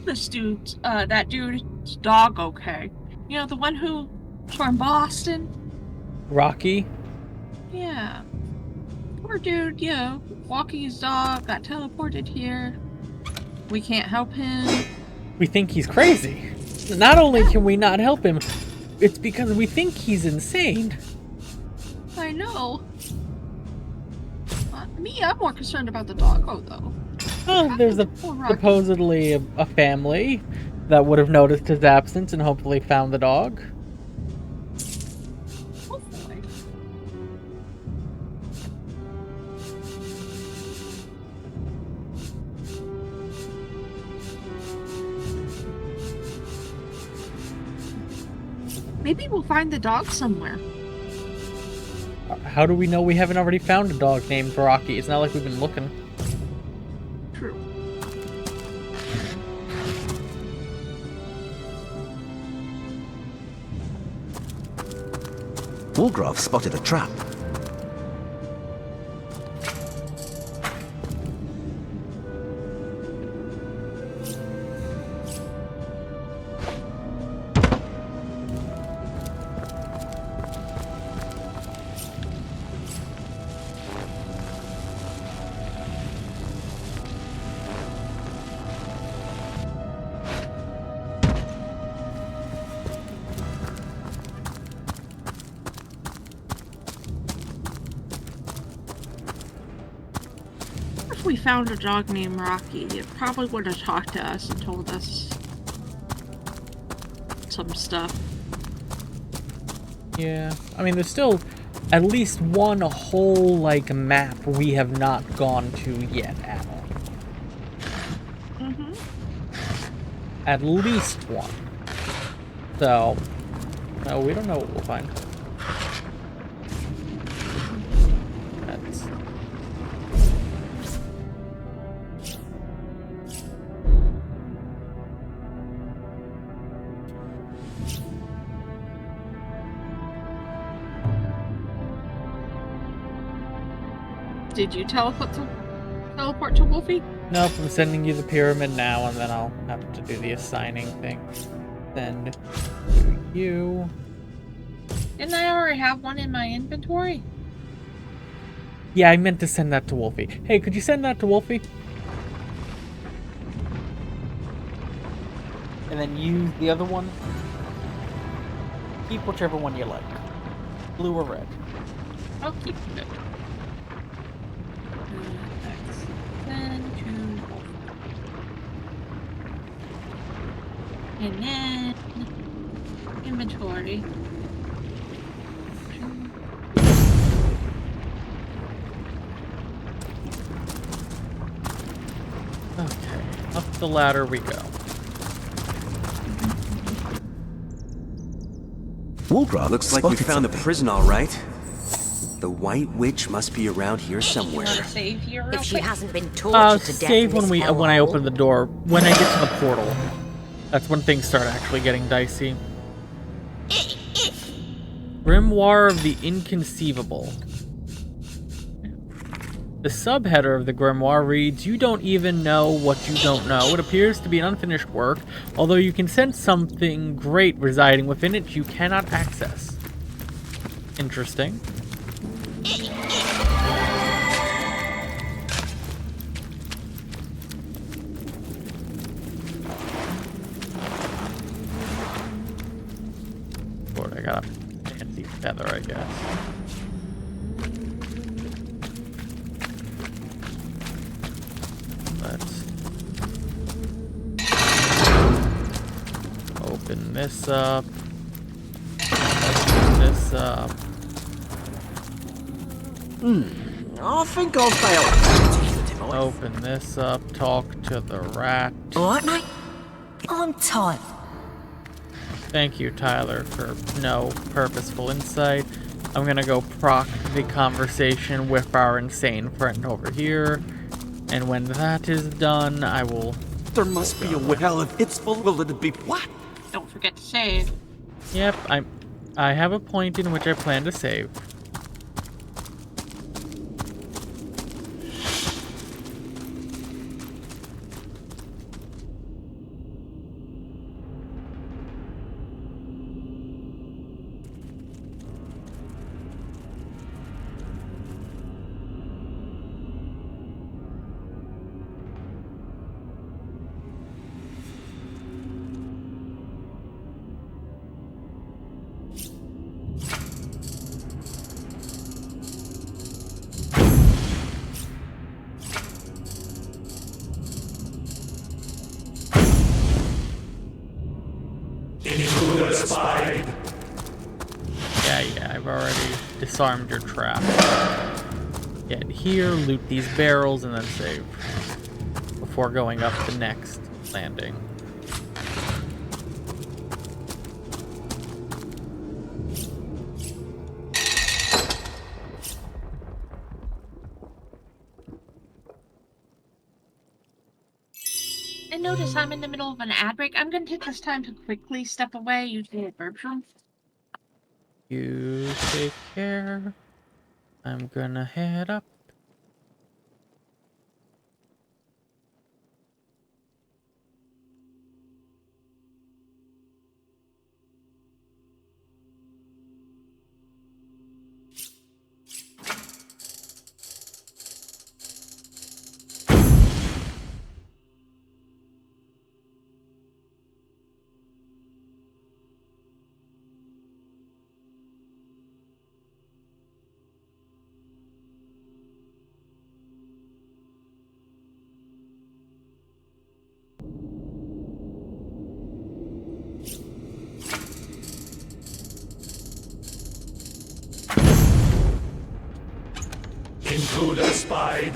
[SPEAKER 2] This dude's, that dude's dog okay? You know, the one who's from Boston?
[SPEAKER 1] Rocky?
[SPEAKER 2] Yeah. Poor dude, you know, walking his dog, got teleported here. We can't help him.
[SPEAKER 1] We think he's crazy. Not only can we not help him, it's because we think he's insane.
[SPEAKER 2] I know. Me, I'm more concerned about the doggo, though.
[SPEAKER 1] Oh, there's supposedly a family that would have noticed his absence and hopefully found the dog.
[SPEAKER 2] Hopefully. Maybe we'll find the dog somewhere.
[SPEAKER 1] How do we know we haven't already found a dog named Rocky? It's not like we've been looking.
[SPEAKER 2] True.
[SPEAKER 10] Wolgraf spotted a trap.
[SPEAKER 2] If we found a dog named Rocky, it probably would have talked to us and told us some stuff.
[SPEAKER 1] Yeah, I mean, there's still at least one whole, like, map we have not gone to yet at all.
[SPEAKER 2] Mm-hmm.
[SPEAKER 1] At least one. So, no, we don't know what we'll find. That's...
[SPEAKER 2] Did you teleport to Wolfie?
[SPEAKER 1] Nope, I'm sending you the pyramid now, and then I'll have to do the assigning thing. Send to you.
[SPEAKER 2] Didn't I already have one in my inventory?
[SPEAKER 1] Yeah, I meant to send that to Wolfie. Hey, could you send that to Wolfie? and then use the other one. Keep whichever one you like. Blue or red.
[SPEAKER 2] I'll keep it. Then and then inventory.
[SPEAKER 1] Okay, up the ladder we go.
[SPEAKER 5] Looks like we found the prison all right. The White Witch must be around here somewhere.
[SPEAKER 2] You want to save here real
[SPEAKER 8] If she
[SPEAKER 2] quick?
[SPEAKER 8] hasn't been tortured to death
[SPEAKER 1] Save
[SPEAKER 8] in this
[SPEAKER 1] when I
[SPEAKER 8] hellhole.
[SPEAKER 1] open the door. When I get to the portal. That's when things start actually getting dicey. Grimoire of the Inconceivable. The subheader of the grimoire reads, "You don't even know what you don't know. It appears to be an unfinished work, although you can sense something great residing within it you cannot access." Interesting. Lord, I got a fancy feather, I guess. Let's open this up. Open this up.
[SPEAKER 10] I think I'll stay out.
[SPEAKER 1] Open this up. Talk to the rat.
[SPEAKER 4] Alright, mate? I'm tired.
[SPEAKER 1] Thank you, Tyler, for no purposeful insight. I'm gonna go proc the conversation with our insane friend over here. And when that is done, I will...
[SPEAKER 6] There must be a well. If it's full, will it be what?
[SPEAKER 2] Don't forget to save.
[SPEAKER 1] Yep, I have a point in which I plan to save. Yeah, I've already disarmed your trap. Get here, loot these barrels, and then save. Before going up the next landing.
[SPEAKER 2] And notice I'm in the middle of an ad break. I'm going to take this time to quickly step away using the Birb room.
[SPEAKER 1] You take care. I'm gonna head up.
[SPEAKER 11] Intruder spied.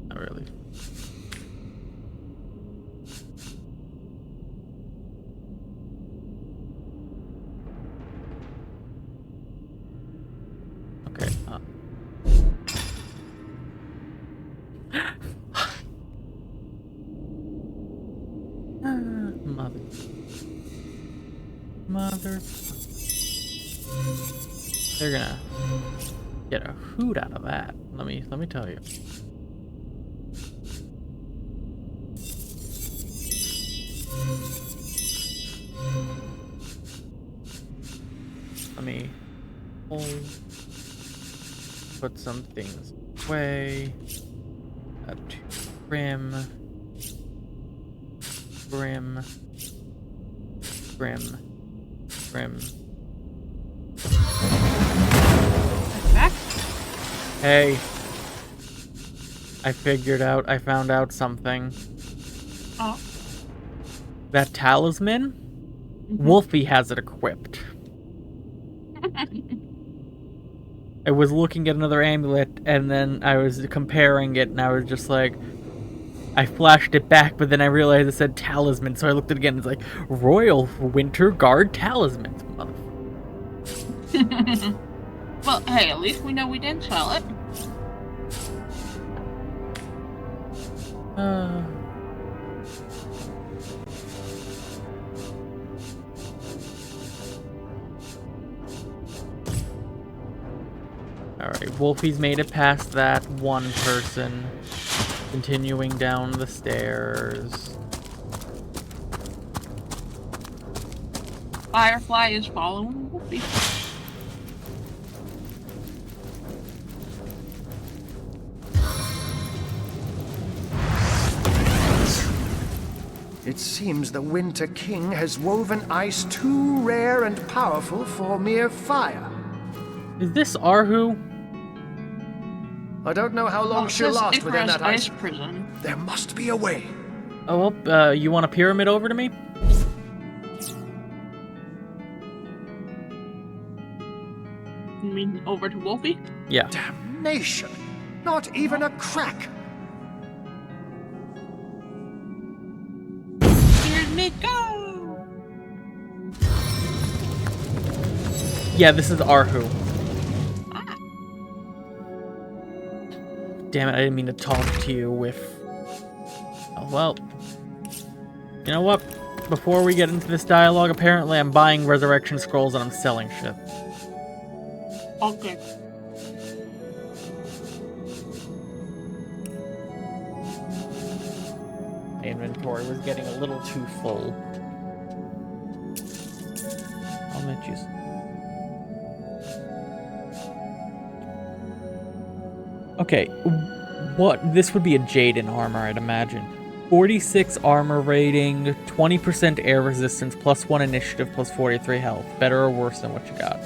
[SPEAKER 1] Not really. Okay. Mother. They're gonna get a hoot out of that. Let me tell you. Let me put some things away. Grim. Hey, I found out something.
[SPEAKER 2] Oh.
[SPEAKER 1] That talisman, Wolfie has it equipped. I was looking at another amulet, and then I was comparing it, and I was just like, I flashed it back, but then I realized it said talisman, so I looked at it again, and it's like, Royal Winter Guard Talisman.
[SPEAKER 2] Well, hey, at least we know we didn't sell it.
[SPEAKER 1] Alright, Wolfie's made it past that one person. Continuing down the stairs.
[SPEAKER 2] Firefly is following Wolfie.
[SPEAKER 12] It seems the Winter King has woven ice too rare and powerful for mere fire.
[SPEAKER 1] Is this Arhu?
[SPEAKER 12] I don't know how long she'll last within that ice
[SPEAKER 2] prison.
[SPEAKER 12] There must be a way.
[SPEAKER 1] Oh, well, you want a pyramid over to me?
[SPEAKER 2] You mean over to Wolfie?
[SPEAKER 1] Yeah.
[SPEAKER 12] Damnation! Not even a crack!
[SPEAKER 2] Here we go!
[SPEAKER 1] Yeah, this is Arhu. Damn it, I didn't mean to talk to you with... Oh, well. You know what? Before we get into this dialogue, apparently I'm buying resurrection scrolls and I'm selling shit.
[SPEAKER 2] Okay.
[SPEAKER 1] My inventory was getting a little too full. I'll let you... Okay, what? This would be a Jaden armor, I'd imagine. 46 armor rating, 20% air resistance, +1 initiative, +43 health. Better or worse than what you got?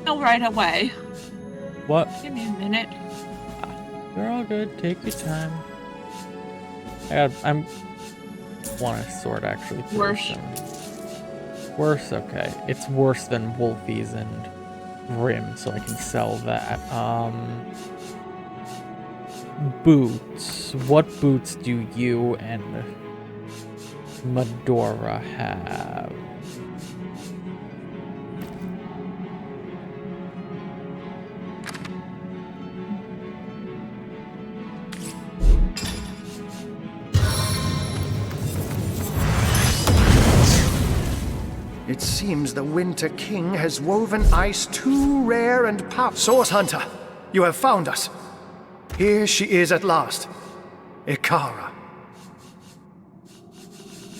[SPEAKER 2] No, right away.
[SPEAKER 1] What?
[SPEAKER 2] Give me a minute.
[SPEAKER 1] You're all good. Take your time. I'm want a sword actually.
[SPEAKER 2] Worse.
[SPEAKER 1] Worse. Okay, it's worse than Wolfie's and Grim, so I can sell that. Boots. What boots do you and Medora have?
[SPEAKER 12] It seems the Winter King has woven ice too rare and powerful. Source Hunter, you have found us. Here she is at last. Ikara.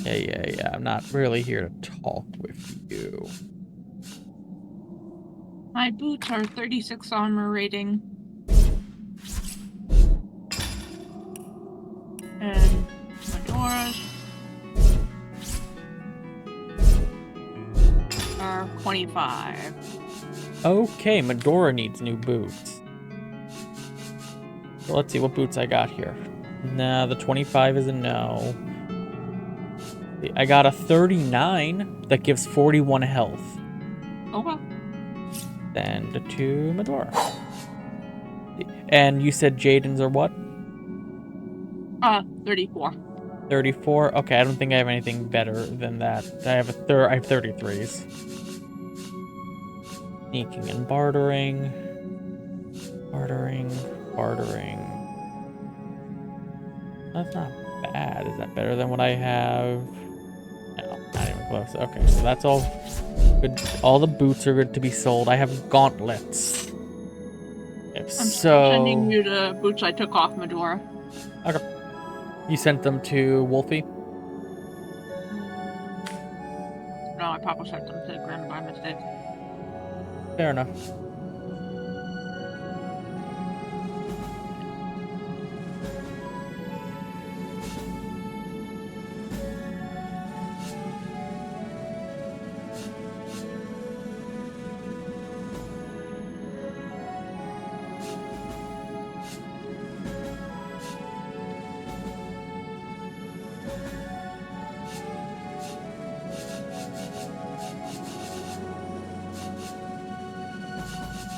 [SPEAKER 1] Yeah. I'm not really here to talk with you.
[SPEAKER 2] My boots are 36 armor rating. And Medora's are 25.
[SPEAKER 1] Okay, Medora needs new boots. So let's see what boots I got here. Nah, the 25 is a no. I got a 39 that gives 41 health.
[SPEAKER 2] Okay.
[SPEAKER 1] Send to Medora. And you said Jaden's are what?
[SPEAKER 2] 34.
[SPEAKER 1] 34? Okay, I don't think I have anything better than that. I have 33s. Sneaking and bartering. Bartering. That's not bad. Is that better than what I have? No, not even close. Okay, so that's all good. All the boots are good to be sold. I have gauntlets.
[SPEAKER 2] I'm sending you the boots I took off Medora.
[SPEAKER 1] Okay. You sent them to Wolfie?
[SPEAKER 2] No, I probably sent them to Grim by mistake.
[SPEAKER 1] Fair enough.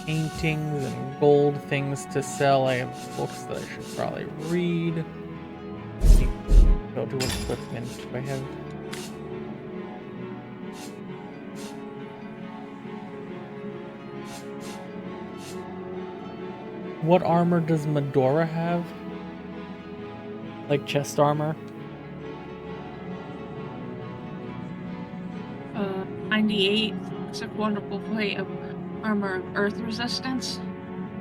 [SPEAKER 1] Paintings and gold things to sell. I have books that I should probably read. Go to equipment. Do I have? What armor does Medora have? Like chest armor?
[SPEAKER 2] 98. It's a wonderful plate of armor of earth resistance.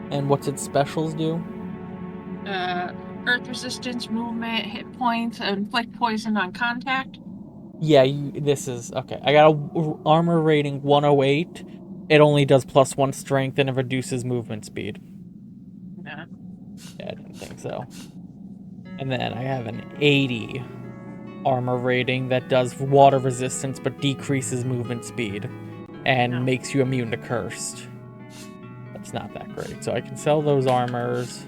[SPEAKER 1] And what's its specials do?
[SPEAKER 2] Earth resistance, movement, hit points, inflict poison on contact.
[SPEAKER 1] Yeah, this is... Okay, I got a armor rating 108. It only does +1 strength and it reduces movement speed.
[SPEAKER 2] Yeah.
[SPEAKER 1] Yeah, I didn't think so. And then I have an 80 armor rating that does water resistance but decreases movement speed and makes you immune to cursed. That's not that great. So I can sell those armors.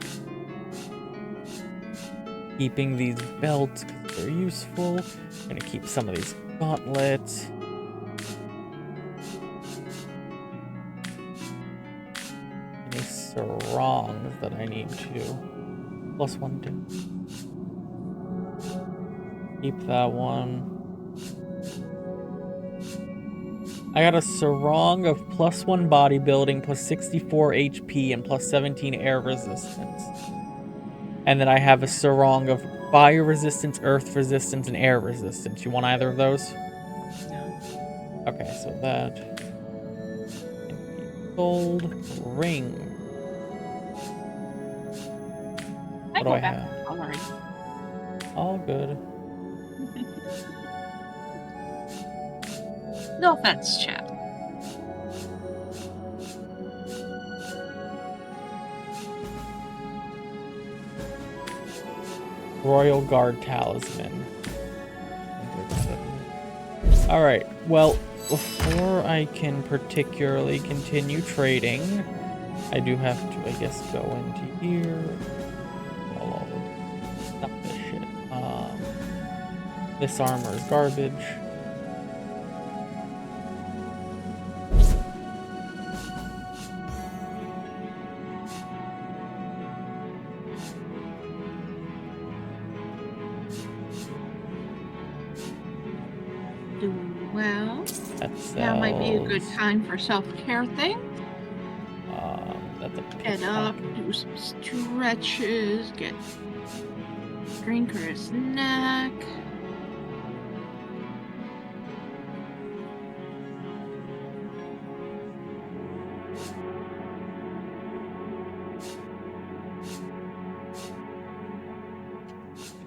[SPEAKER 1] Keeping these belts because they're useful. I'm gonna keep some of these gauntlets. Any sarongs that I need to. +1, 2. Keep that one. I got a sarong of +1 bodybuilding, +64 HP, and +17 air resistance. And then I have a sarong of fire resistance, earth resistance, and air resistance. You want either of those?
[SPEAKER 2] No.
[SPEAKER 1] Okay, so that can be sold. Ring. What do I have? All good.
[SPEAKER 2] No offense, chat.
[SPEAKER 1] Royal Guard Talisman. Alright, well, before I can particularly continue trading, I do have to, I guess, go into here. Stop this shit. This armor is garbage.
[SPEAKER 2] Well, now might be a good time for self-care thing.
[SPEAKER 1] That's a
[SPEAKER 2] Get up, do some stretches, drink or a snack.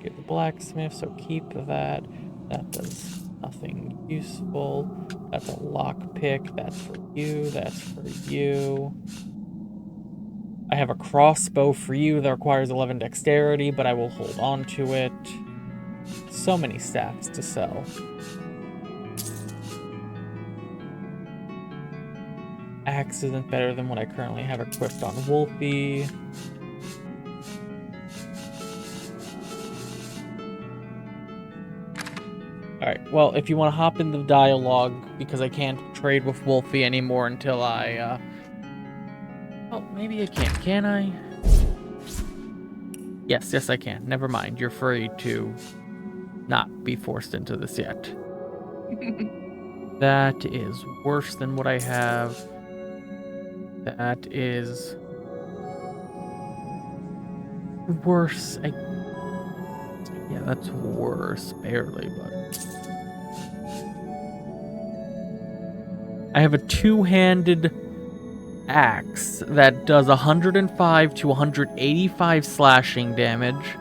[SPEAKER 1] Get the blacksmith, so keep that. That does nothing useful. That's a lockpick. That's for you. That's for you. I have a crossbow for you that requires 11 dexterity, but I will hold on to it. So many stats to sell. Axe isn't better than what I currently have equipped on Wolfie. Alright, well, if you want to hop in the dialogue, because I can't trade with Wolfie anymore until I, Oh, maybe I can I? Yes, I can. Never mind, you're free to not be forced into this yet. That is worse than what I have. That is... worse. Yeah, that's worse, barely, but... I have a two-handed axe that does 105 to 185 slashing damage,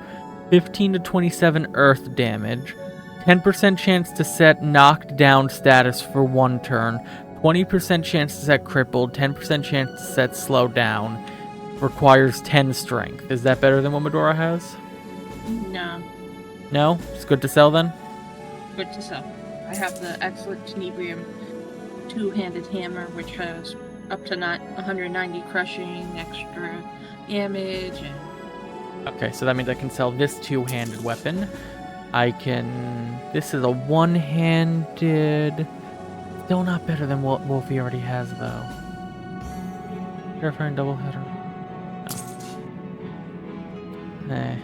[SPEAKER 1] 15 to 27 earth damage, 10% chance to set knocked down status for 1 turn, 20% chance to set crippled, 10% chance to set slow down, requires 10 strength. Is that better than what Medora has?
[SPEAKER 2] No.
[SPEAKER 1] No? It's good to sell then?
[SPEAKER 2] Good to sell. I have the excellent Tenebrium two-handed hammer, which has up to 190 crushing, extra damage, and...
[SPEAKER 1] Okay, so that means I can sell this two-handed weapon. I can... This is a one-handed... Still not better than what Wolfie already has, though. Terrifying doubleheader. No.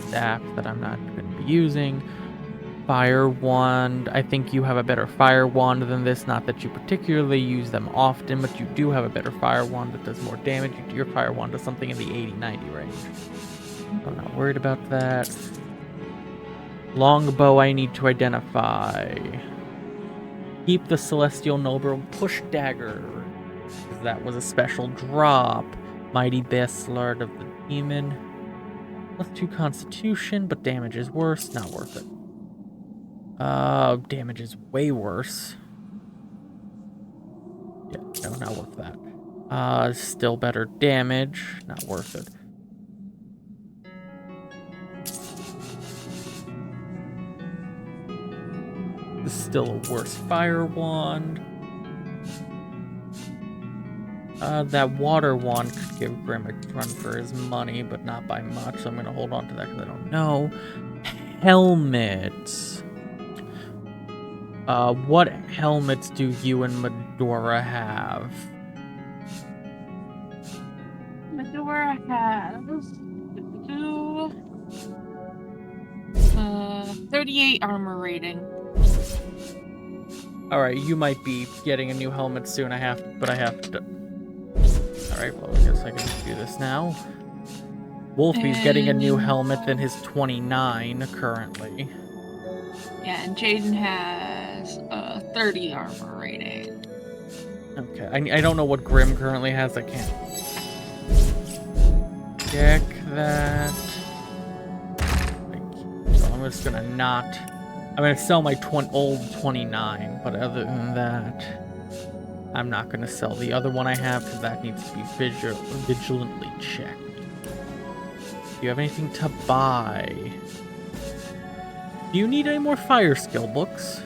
[SPEAKER 1] Staff that I'm not going to be using. Fire wand. I think you have a better fire wand than this. Not that you particularly use them often, but you do have a better fire wand that does more damage. Your fire wand does something in the 80-90 range. I'm not worried about that. Longbow I need to identify. Keep the Celestial Noble Push Dagger. That was a special drop. Mighty Bastard of the Demon. +2 Constitution, but damage is worse. Not worth it. Damage is way worse. Yeah, no, not worth that. Still better damage. Not worth it. This is still a worse fire wand. That water wand could give Grim a run for his money, but not by much, so I'm gonna hold on to that because I don't know. Helmets. What helmets do you and Medora have?
[SPEAKER 2] Medora has 38 armor rating.
[SPEAKER 1] Alright, you might be getting a new helmet soon. I have to. Alright, well, I guess I can do this now. Wolfie's getting a new helmet than his 29 currently.
[SPEAKER 2] Yeah, and Jaden has 30 armor rating.
[SPEAKER 1] Okay, I don't know what Grim currently has. I can't check that. So I'm just gonna not... I'm gonna sell my old 29, but other than that, I'm not gonna sell the other one I have because that needs to be vigilantly checked. Do you have anything to buy? Do you need any more fire skill books?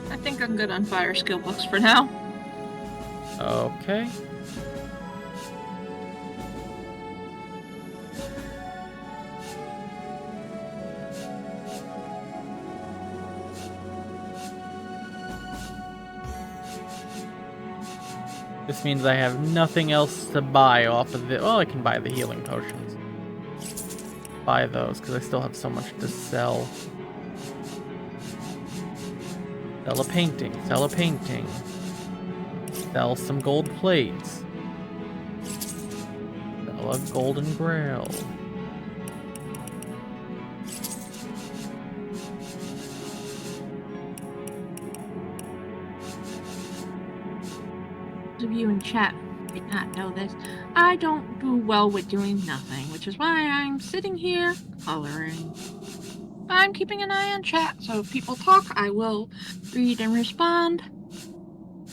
[SPEAKER 2] I think I'm good on fire skill books for now.
[SPEAKER 1] Okay. This means I have nothing else to buy off of it. Well, I can buy the healing potions. Buy those, because I still have so much to sell. Sell a painting. Sell a painting. Sell some gold plates. Sell a golden grail.
[SPEAKER 2] Those of you in chat did not know this. I don't do well with doing nothing, which is why I'm sitting here coloring. I'm keeping an eye on chat, so if people talk, I will read and respond.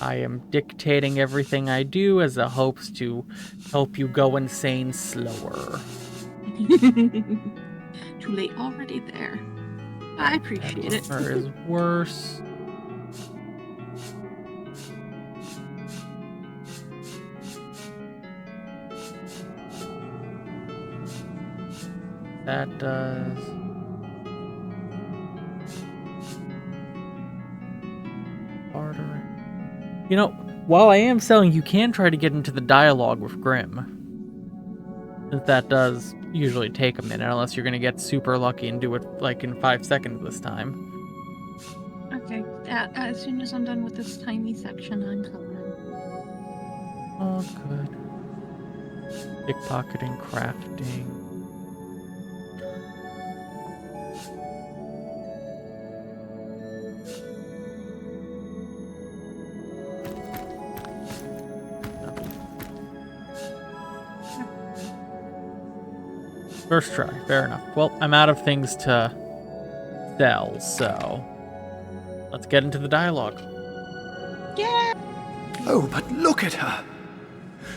[SPEAKER 1] I am dictating everything I do as a hopes to help you go insane slower.
[SPEAKER 2] Too late already there. I appreciate it.
[SPEAKER 1] That is worse. That does... Bartering. You know, while I am selling, you can try to get into the dialogue with Grim. Since that does usually take a minute, unless you're going to get super lucky and do it, like, in 5 seconds this time.
[SPEAKER 2] Okay, as soon as I'm done with this tiny section, I'm coloring.
[SPEAKER 1] Oh, good. Pickpocketing, crafting... First try, fair enough. Well, I'm out of things to sell, so let's get into the dialogue.
[SPEAKER 2] Yeah.
[SPEAKER 12] Oh, but look at her.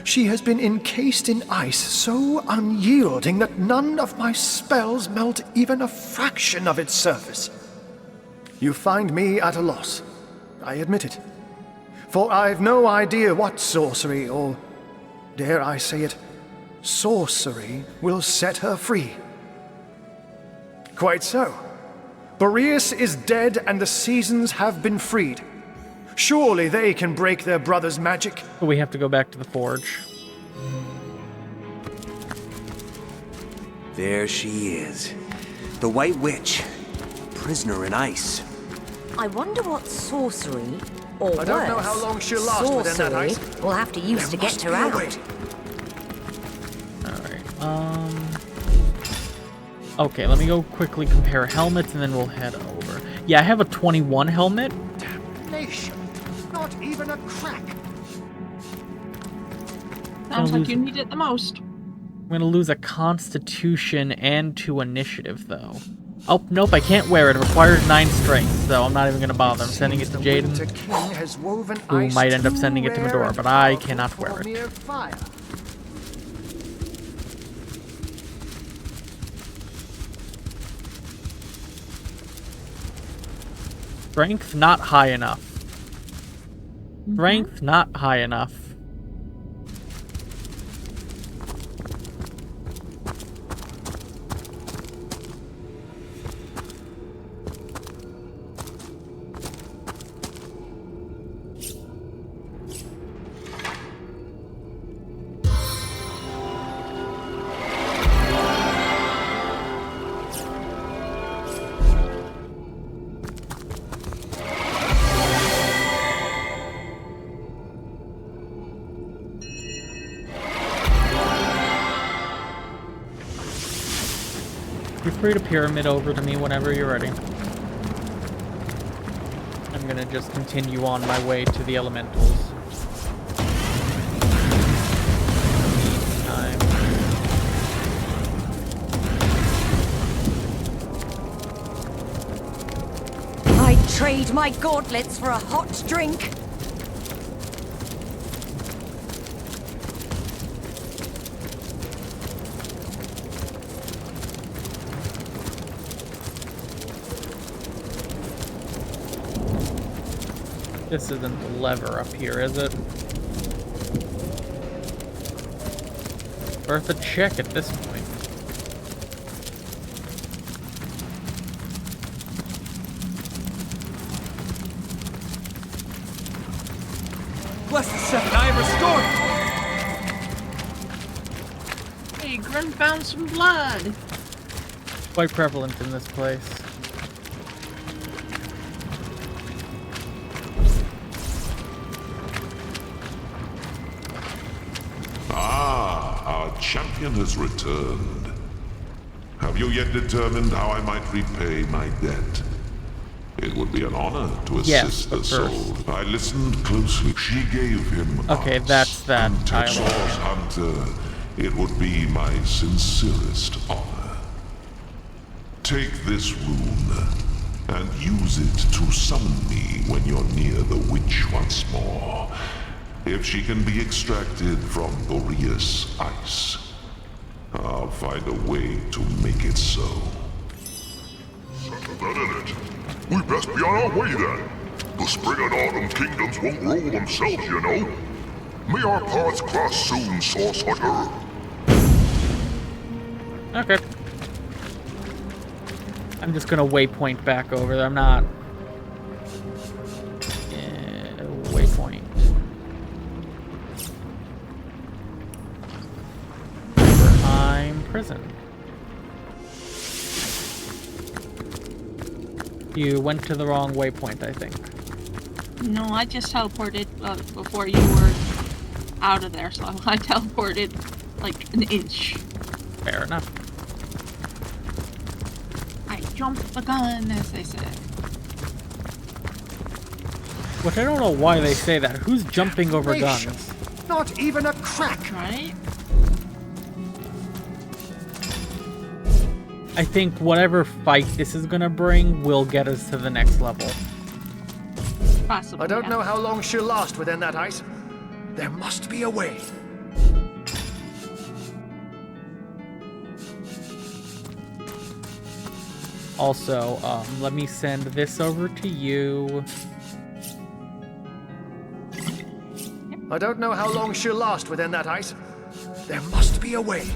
[SPEAKER 12] She has been encased in ice so unyielding that none of my spells melt even a fraction of its surface. You find me at a loss. I admit it. For I've no idea what sorcery, or dare I say it, sorcery, will set her free. Quite so. Boreas is dead and the seasons have been freed. Surely they can break their brother's magic.
[SPEAKER 1] But we have to go back to the forge.
[SPEAKER 5] There she is. The White Witch. Prisoner in ice.
[SPEAKER 8] I wonder what sorcery, or
[SPEAKER 12] I don't know how long she'll last within that
[SPEAKER 8] sorcery,
[SPEAKER 12] ice.
[SPEAKER 8] we'll have to use to get her out.
[SPEAKER 1] Alright, okay, let me go quickly compare helmets and then we'll head over. Yeah, I have a 21 helmet.
[SPEAKER 12] Damnation. Not even a crack.
[SPEAKER 2] Sounds like you need it the most.
[SPEAKER 1] I'm gonna lose a Constitution and 2 Initiative, though. Oh, nope, I can't wear it. It requires 9 strength, so I'm not even gonna bother. I'm sending it to Jaden, who might end up sending it to Medora, but I cannot wear it. Strength not high enough. Strength not high enough. Feel free to pyramid over to me whenever you're ready. I'm gonna just continue on my way to the elementals.
[SPEAKER 9] I'd trade my gauntlets for a hot drink.
[SPEAKER 1] This isn't the lever up here, is it? Worth a check at this point.
[SPEAKER 13] Bless the seven, I am restored!
[SPEAKER 2] Hey, Grim found some blood.
[SPEAKER 1] Quite prevalent in this place.
[SPEAKER 14] Our champion has returned. Have you yet determined how I might repay my debt? It would be an honor to assist the soul. I listened closely. She gave him
[SPEAKER 1] okay, that's that
[SPEAKER 14] dialogue. Hunter, it would be my sincerest honor. Take this rune and use it to summon me when you're near the witch once more. If she can be extracted from Boreas ice, I'll find a way to make it so.
[SPEAKER 3] Settle that in it. We best be on our way then. The spring and autumn kingdoms won't rule themselves, you know. May our paths cross soon, Source Hunter.
[SPEAKER 1] Okay. I'm just gonna waypoint back over there. I'm not... waypoint. Overheim Prison. You went to the wrong waypoint, I think.
[SPEAKER 2] No, I just teleported before you were out of there, so I teleported like an inch.
[SPEAKER 1] Fair enough.
[SPEAKER 2] I jumped the gun, as they say.
[SPEAKER 1] Which I don't know why they say that. Who's jumping over guns?
[SPEAKER 12] Not even a crack,
[SPEAKER 2] right?
[SPEAKER 1] I think whatever fight this is gonna bring will get us to the next level.
[SPEAKER 2] Possibly.
[SPEAKER 12] I don't know how long she'll last within that ice. There must be a way.
[SPEAKER 1] Also, let me send this over to you.
[SPEAKER 12] I don't know how long she'll last within that ice. There must be a way.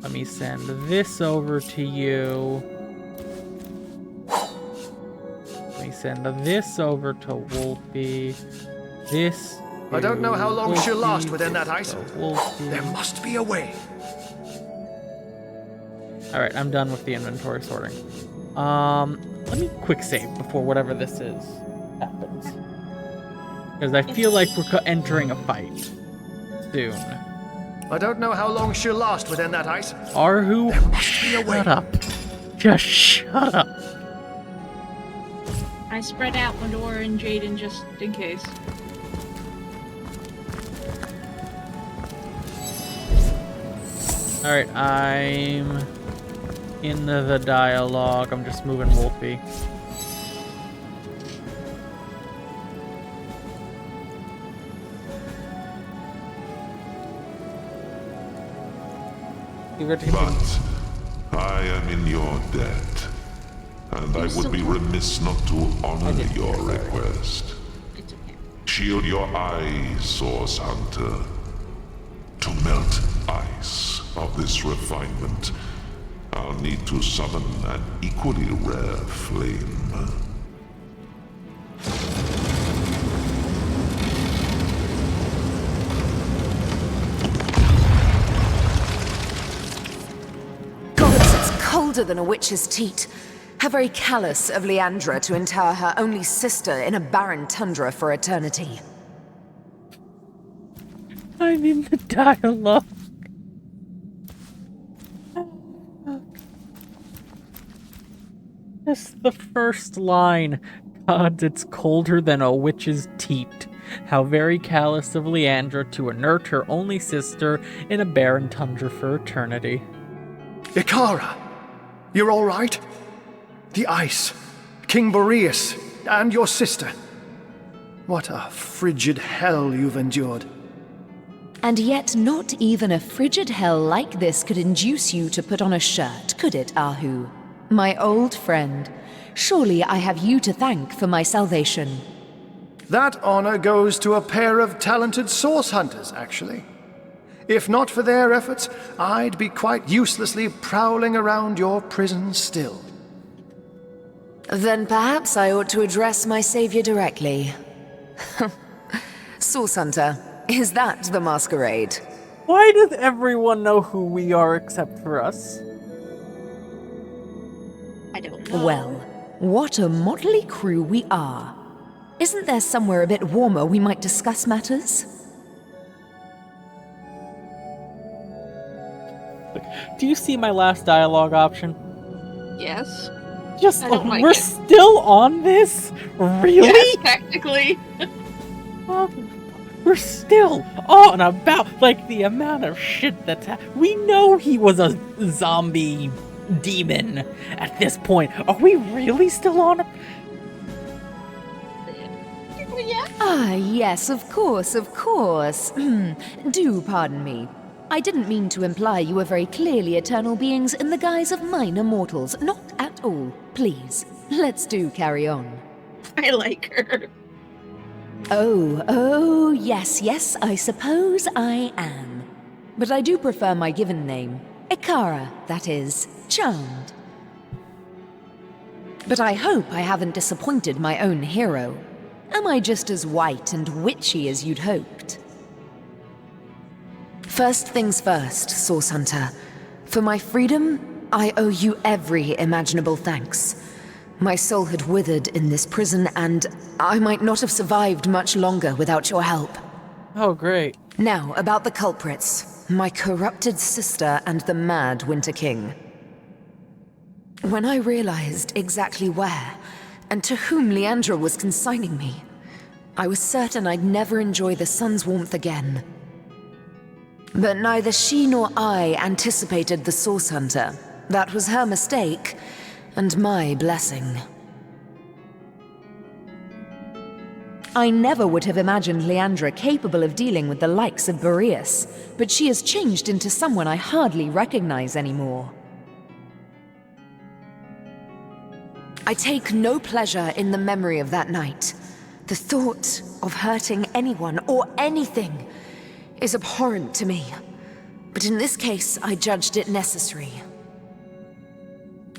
[SPEAKER 1] Let me send this over to you. Let me send this over to Wolfie. This.
[SPEAKER 12] I don't know how long she'll
[SPEAKER 1] Wolfie,
[SPEAKER 12] last within that ice.
[SPEAKER 1] Wolfie.
[SPEAKER 12] There must be a way.
[SPEAKER 1] Alright, I'm done with the inventory sorting. Let me quick save before whatever this is happens. Because I feel like we're entering a fight soon.
[SPEAKER 12] I don't know how long she'll last within that ice.
[SPEAKER 1] Arhu,
[SPEAKER 12] there must be a way.
[SPEAKER 1] Shut up. Just shut up.
[SPEAKER 2] I spread out Medora and Jaden just in case.
[SPEAKER 1] Alright, I'm in the dialogue. I'm just moving Wolfie.
[SPEAKER 14] But I am in your debt, and I would be remiss not to honor your request. Shield your eyes, Source Hunter. To melt ice of this refinement, I'll need to summon an equally rare flame.
[SPEAKER 9] Colder than a witch's teat. How very callous of Leandra to entower her only sister in a barren tundra for eternity.
[SPEAKER 1] I'm in the dialogue. Just the first line. God, it's colder than a witch's teat. How very callous of Leandra to inert her only sister in a barren tundra for eternity.
[SPEAKER 12] Ikara! You're all right? The ice, King Boreas, and your sister. What a frigid hell you've endured.
[SPEAKER 9] And yet not even a frigid hell like this could induce you to put on a shirt, could it, Ahu? My old friend, surely I have you to thank for my salvation.
[SPEAKER 12] That honor goes to a pair of talented source hunters, actually. If not for their efforts, I'd be quite uselessly prowling around your prison still.
[SPEAKER 9] Then perhaps I ought to address my savior directly. Source Hunter, is that the masquerade?
[SPEAKER 1] Why does everyone know who we are except for us?
[SPEAKER 2] I don't know.
[SPEAKER 9] Well, what a motley crew we are. Isn't there somewhere a bit warmer we might discuss matters?
[SPEAKER 1] Do you see my last dialogue option?
[SPEAKER 2] Yes.
[SPEAKER 1] Just
[SPEAKER 2] like
[SPEAKER 1] we're still on this? Really?
[SPEAKER 2] Yes, technically.
[SPEAKER 1] We're still on about like the amount of shit that's we know he was a zombie demon at this point. Are we really still on it?
[SPEAKER 2] Yeah.
[SPEAKER 9] Ah, yes, of course, of course. Do pardon me. I didn't mean to imply you were very clearly eternal beings in the guise of minor mortals. Not at all. Please, let's do carry on.
[SPEAKER 2] I like her.
[SPEAKER 9] Oh, yes, I suppose I am. But I do prefer my given name. Ikara, that is. Charmed. But I hope I haven't disappointed my own hero. Am I just as white and witchy as you'd hoped? First things first, Source Hunter. For my freedom, I owe you every imaginable thanks. My soul had withered in this prison, and I might not have survived much longer without your help.
[SPEAKER 1] Oh, great.
[SPEAKER 9] Now, about the culprits. My corrupted sister and the mad Winter King. When I realized exactly where, and to whom Leandra was consigning me, I was certain I'd never enjoy the sun's warmth again. But neither she nor I anticipated the Source Hunter. That was her mistake, and my blessing. I never would have imagined Leandra capable of dealing with the likes of Boreas, but she has changed into someone I hardly recognize anymore. I take no pleasure in the memory of that night. The thought of hurting anyone or anything is abhorrent to me. But in this case, I judged it necessary.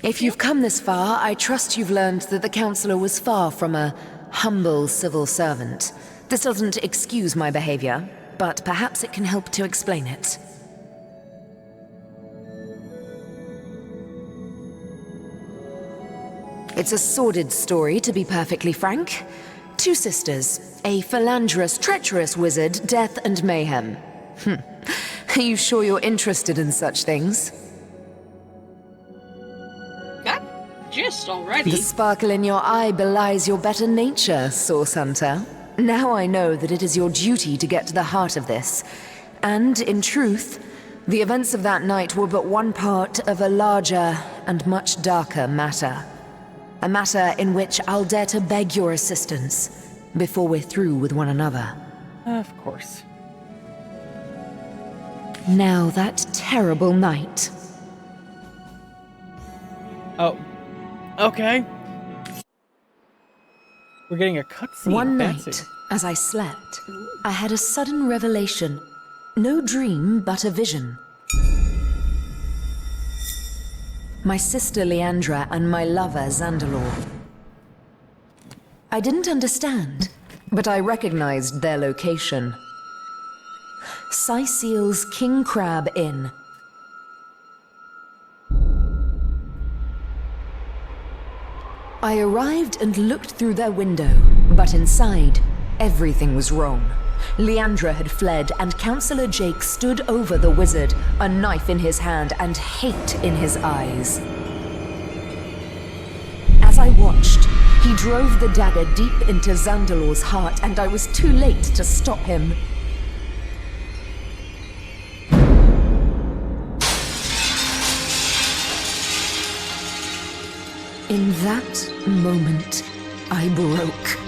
[SPEAKER 9] If you've come this far, I trust you've learned that the Counselor was far from a humble civil servant. This doesn't excuse my behavior, but perhaps it can help to explain it. It's a sordid story, to be perfectly frank. Two sisters, a philanderous, treacherous wizard, death and mayhem. Are you sure you're interested in such things?
[SPEAKER 2] Got gist already.
[SPEAKER 9] The sparkle in your eye belies your better nature, Source Hunter. Now I know that it is your duty to get to the heart of this. And, in truth, the events of that night were but one part of a larger and much darker matter. A matter in which I'll dare to beg your assistance before we're through with one another.
[SPEAKER 1] Of course.
[SPEAKER 9] Now that terrible night.
[SPEAKER 1] Oh. Okay. We're getting a cutscene.
[SPEAKER 9] One
[SPEAKER 1] Fancy.
[SPEAKER 9] night, as I slept, I had a sudden revelation. No dream, but a vision. My sister Leandra and my lover Zandalor. I didn't understand, but I recognized their location. Syceel's King Crab Inn. I arrived and looked through their window, but inside, everything was wrong. Leandra had fled, and Counselor Jake stood over the wizard, a knife in his hand and hate in his eyes. As I watched, he drove the dagger deep into Zandalor's heart, and I was too late to stop him. In that moment, I broke.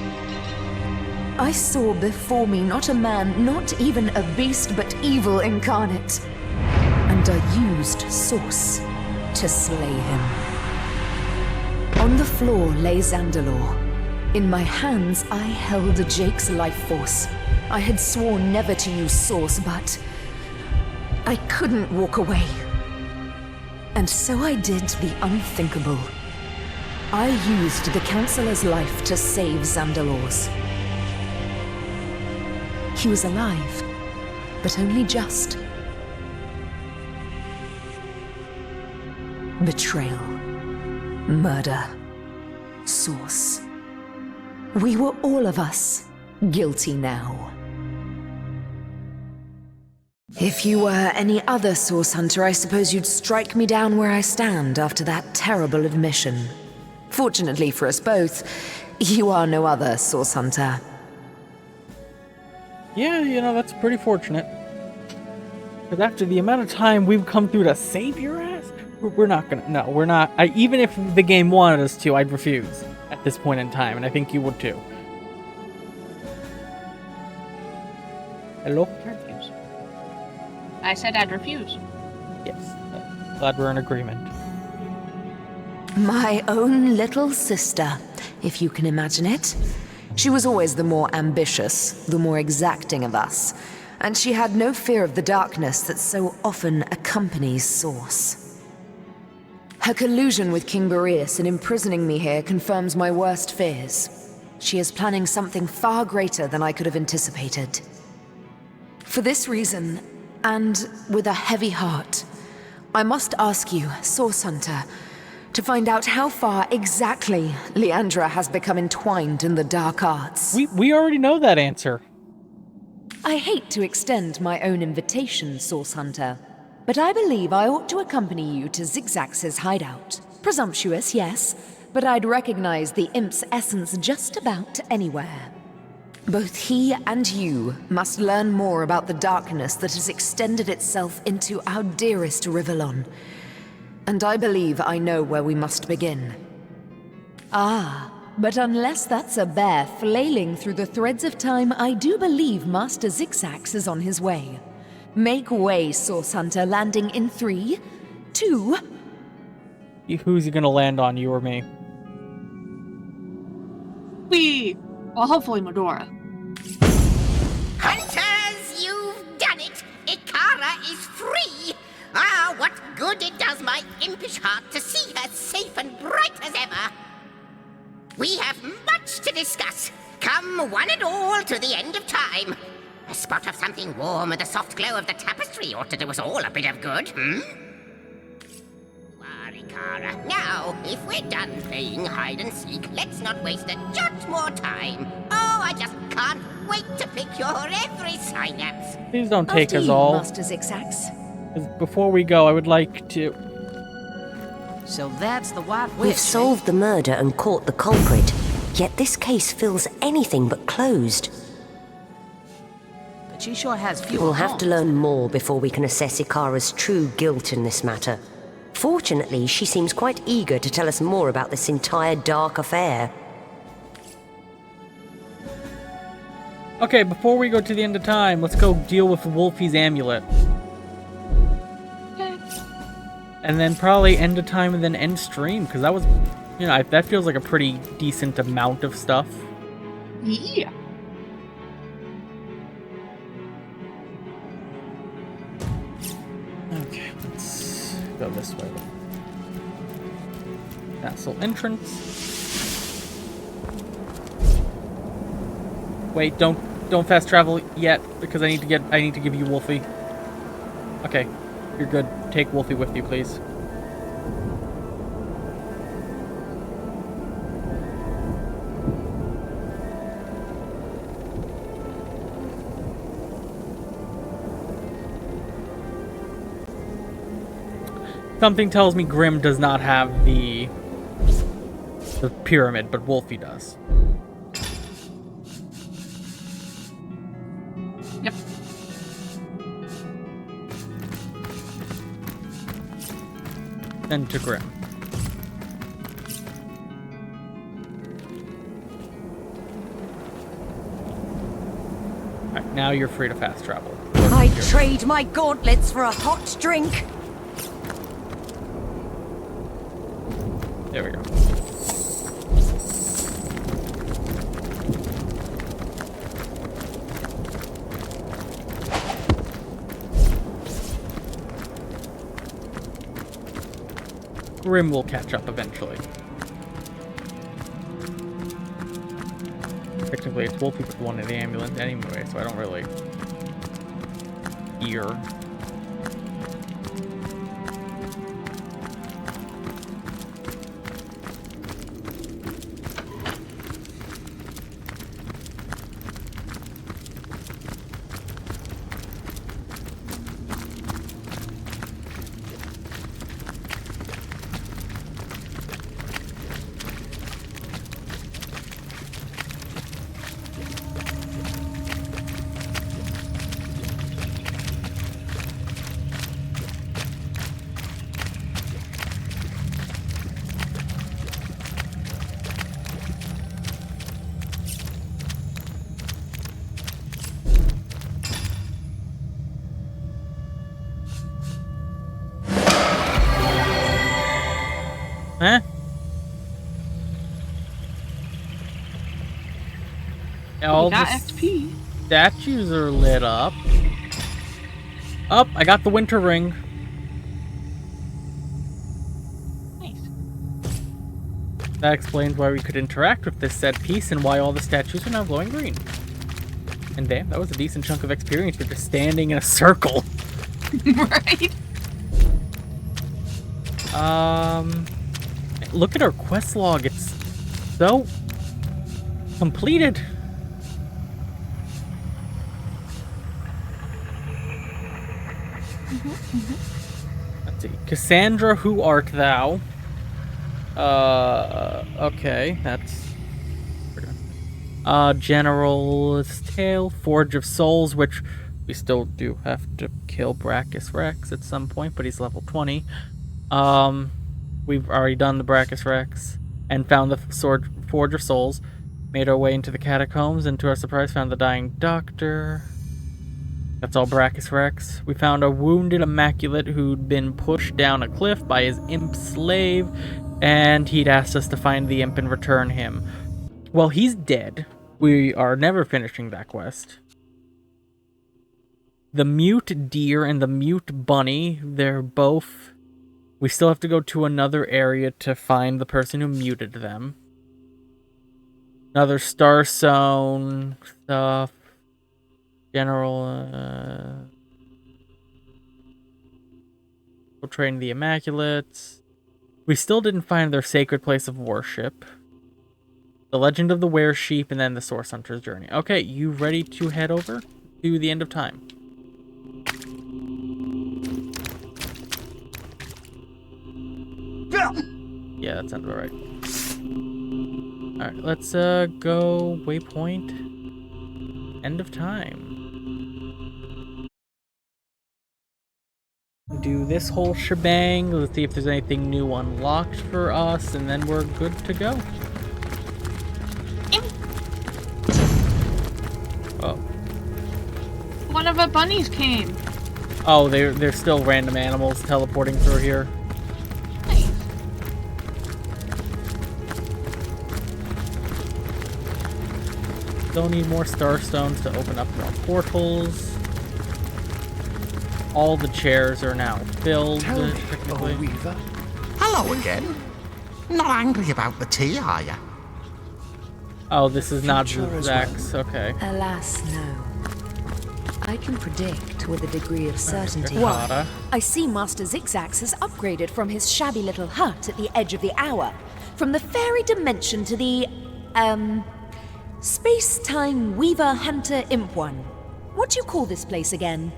[SPEAKER 9] I saw before me not a man, not even a beast, but evil incarnate. And I used Source to slay him. On the floor lay Zandalor. In my hands, I held Jake's life force. I had sworn never to use Source, but I couldn't walk away. And so I did the unthinkable. I used the Counselor's life to save Zandalor's. He was alive, but only just. Betrayal. Murder. Source. We were all of us guilty now. If you were any other Source Hunter, I suppose you'd strike me down where I stand after that terrible admission. Fortunately for us both, you are no other Source Hunter.
[SPEAKER 1] Yeah, you know, that's pretty fortunate. Because after the amount of time we've come through to save your ass, we're not gonna... No, we're not... even if the game wanted us to, I'd refuse at this point in time, and I think you would too. Hello?
[SPEAKER 2] Refuse. I said I'd refuse.
[SPEAKER 1] Yes. Glad we're in agreement.
[SPEAKER 9] My own little sister, if you can imagine it. She was always the more ambitious, the more exacting of us, and she had no fear of the darkness that so often accompanies Source. Her collusion with King Boreas in imprisoning me here confirms my worst fears. She is planning something far greater than I could have anticipated. For this reason, and with a heavy heart, I must ask you, Source Hunter, to find out how far exactly Leandra has become entwined in the dark arts.
[SPEAKER 1] We already know that answer.
[SPEAKER 9] I hate to extend my own invitation, Source Hunter, but I believe I ought to accompany you to Zigzax's hideout. Presumptuous, yes, but I'd recognize the imp's essence just about anywhere. Both he and you must learn more about the darkness that has extended itself into our dearest Rivellon. And I believe I know where we must begin. Ah, but unless that's a bear flailing through the threads of time, I do believe Master Zigzax is on his way. Make way, Source Hunter, landing in 3, 2...
[SPEAKER 1] Who's he gonna land on, you or me?
[SPEAKER 2] Well, hopefully Medora.
[SPEAKER 15] Hunters, you've done it! Ikara is free! Ah, what good it does my impish heart to see her safe and bright as ever! We have much to discuss. Come one and all to the end of time. A spot of something warm and the soft glow of the tapestry ought to do us all a bit of good, Ikara. Now, if we're done playing hide and seek, let's not waste a jot more time. Oh, I just can't wait to pick your every synapse.
[SPEAKER 1] Please don't take us all.
[SPEAKER 9] Master Zigzax.
[SPEAKER 1] Before we go, I would like to...
[SPEAKER 8] So that's the White Witch. We've solved the murder and caught the culprit, yet this case feels anything but closed.
[SPEAKER 15] But she sure has few.
[SPEAKER 8] We'll have to learn more before we can assess Ikara's true guilt in this matter. Fortunately, she seems quite eager to tell us more about this entire dark affair.
[SPEAKER 1] Okay, before we go to the end of time, let's go deal with Wolfie's amulet. And then probably end of time and then end stream, because that was, you know, that feels like a pretty decent amount of stuff.
[SPEAKER 2] Yeah.
[SPEAKER 1] Okay, let's go this way. Castle entrance. Wait, don't fast travel yet, because I need to give you Wolfie. Okay, you're good. Take Wolfie with you, please. Something tells me Grimm does not have the pyramid, but Wolfie does.
[SPEAKER 2] Yep.
[SPEAKER 1] Then to Grimm. Alright, now you're free to fast travel.
[SPEAKER 8] I'd trade my gauntlets for a hot drink.
[SPEAKER 1] There we go. Grimm will catch up eventually. Technically, it's Wolfie with one of the amulet anyway, so I don't really hear. Huh? All
[SPEAKER 2] got
[SPEAKER 1] the
[SPEAKER 2] XP.
[SPEAKER 1] Statues are lit up. I got the winter ring.
[SPEAKER 2] Nice.
[SPEAKER 1] That explains why we could interact with this set piece and why all the statues are now glowing green. And damn, that was a decent chunk of experience for just standing in a circle.
[SPEAKER 2] Right?
[SPEAKER 1] Look at our quest log. It's so completed. Let's see. Cassandra, who art thou? Okay, that's... General's Tale, Forge of Souls, which we still do have to kill Brachus Rex at some point, but he's level 20. We've already done the Brachus Rex and found the Forge of Souls. Made our way into the catacombs, and to our surprise found the dying doctor. That's all Brachus Rex. We found a wounded Immaculate who'd been pushed down a cliff by his imp slave, and he'd asked us to find the imp and return him. Well, he's dead. We are never finishing that quest. The mute deer and the mute bunny, they're both... We still have to go to another area to find the person who muted them. Another Starstone stuff. General, Train the Immaculates. We still didn't find their sacred place of worship. The Legend of the Were-Sheep, and then the Source Hunter's Journey. Okay, you ready to head over to the end of time? Yeah, that sounds about right. Alright, let's go waypoint. End of time. Do this whole shebang. Let's see if there's anything new unlocked for us, and then we're good to go. Oh.
[SPEAKER 2] One of our bunnies came.
[SPEAKER 1] Oh, they're still random animals teleporting through here. Still need more starstones to open up more portals. All the chairs are now filled, technically.
[SPEAKER 3] Hello again. Not angry about the tea, are ya?
[SPEAKER 1] Oh, this is not Zax. Okay.
[SPEAKER 9] Alas, no. I can predict with a degree of certainty.
[SPEAKER 1] Why?
[SPEAKER 9] I see Master Zigzax has upgraded from his shabby little hut at the edge of the hour, from the fairy dimension to the, Space-Time Weaver Hunter Imp One. What do you call this place again?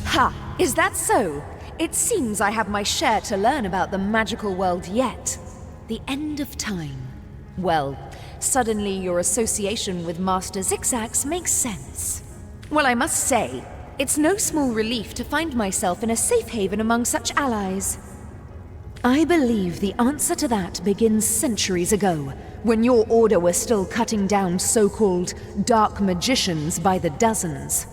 [SPEAKER 9] Ha! Is that so? It seems I have my share to learn about the magical world yet. The end of time. Well, suddenly your association with Master Zigzax makes sense. Well, I must say, it's no small relief to find myself in a safe haven among such allies. I believe the answer to that begins centuries ago, when your order was still cutting down so-called dark magicians by the dozens.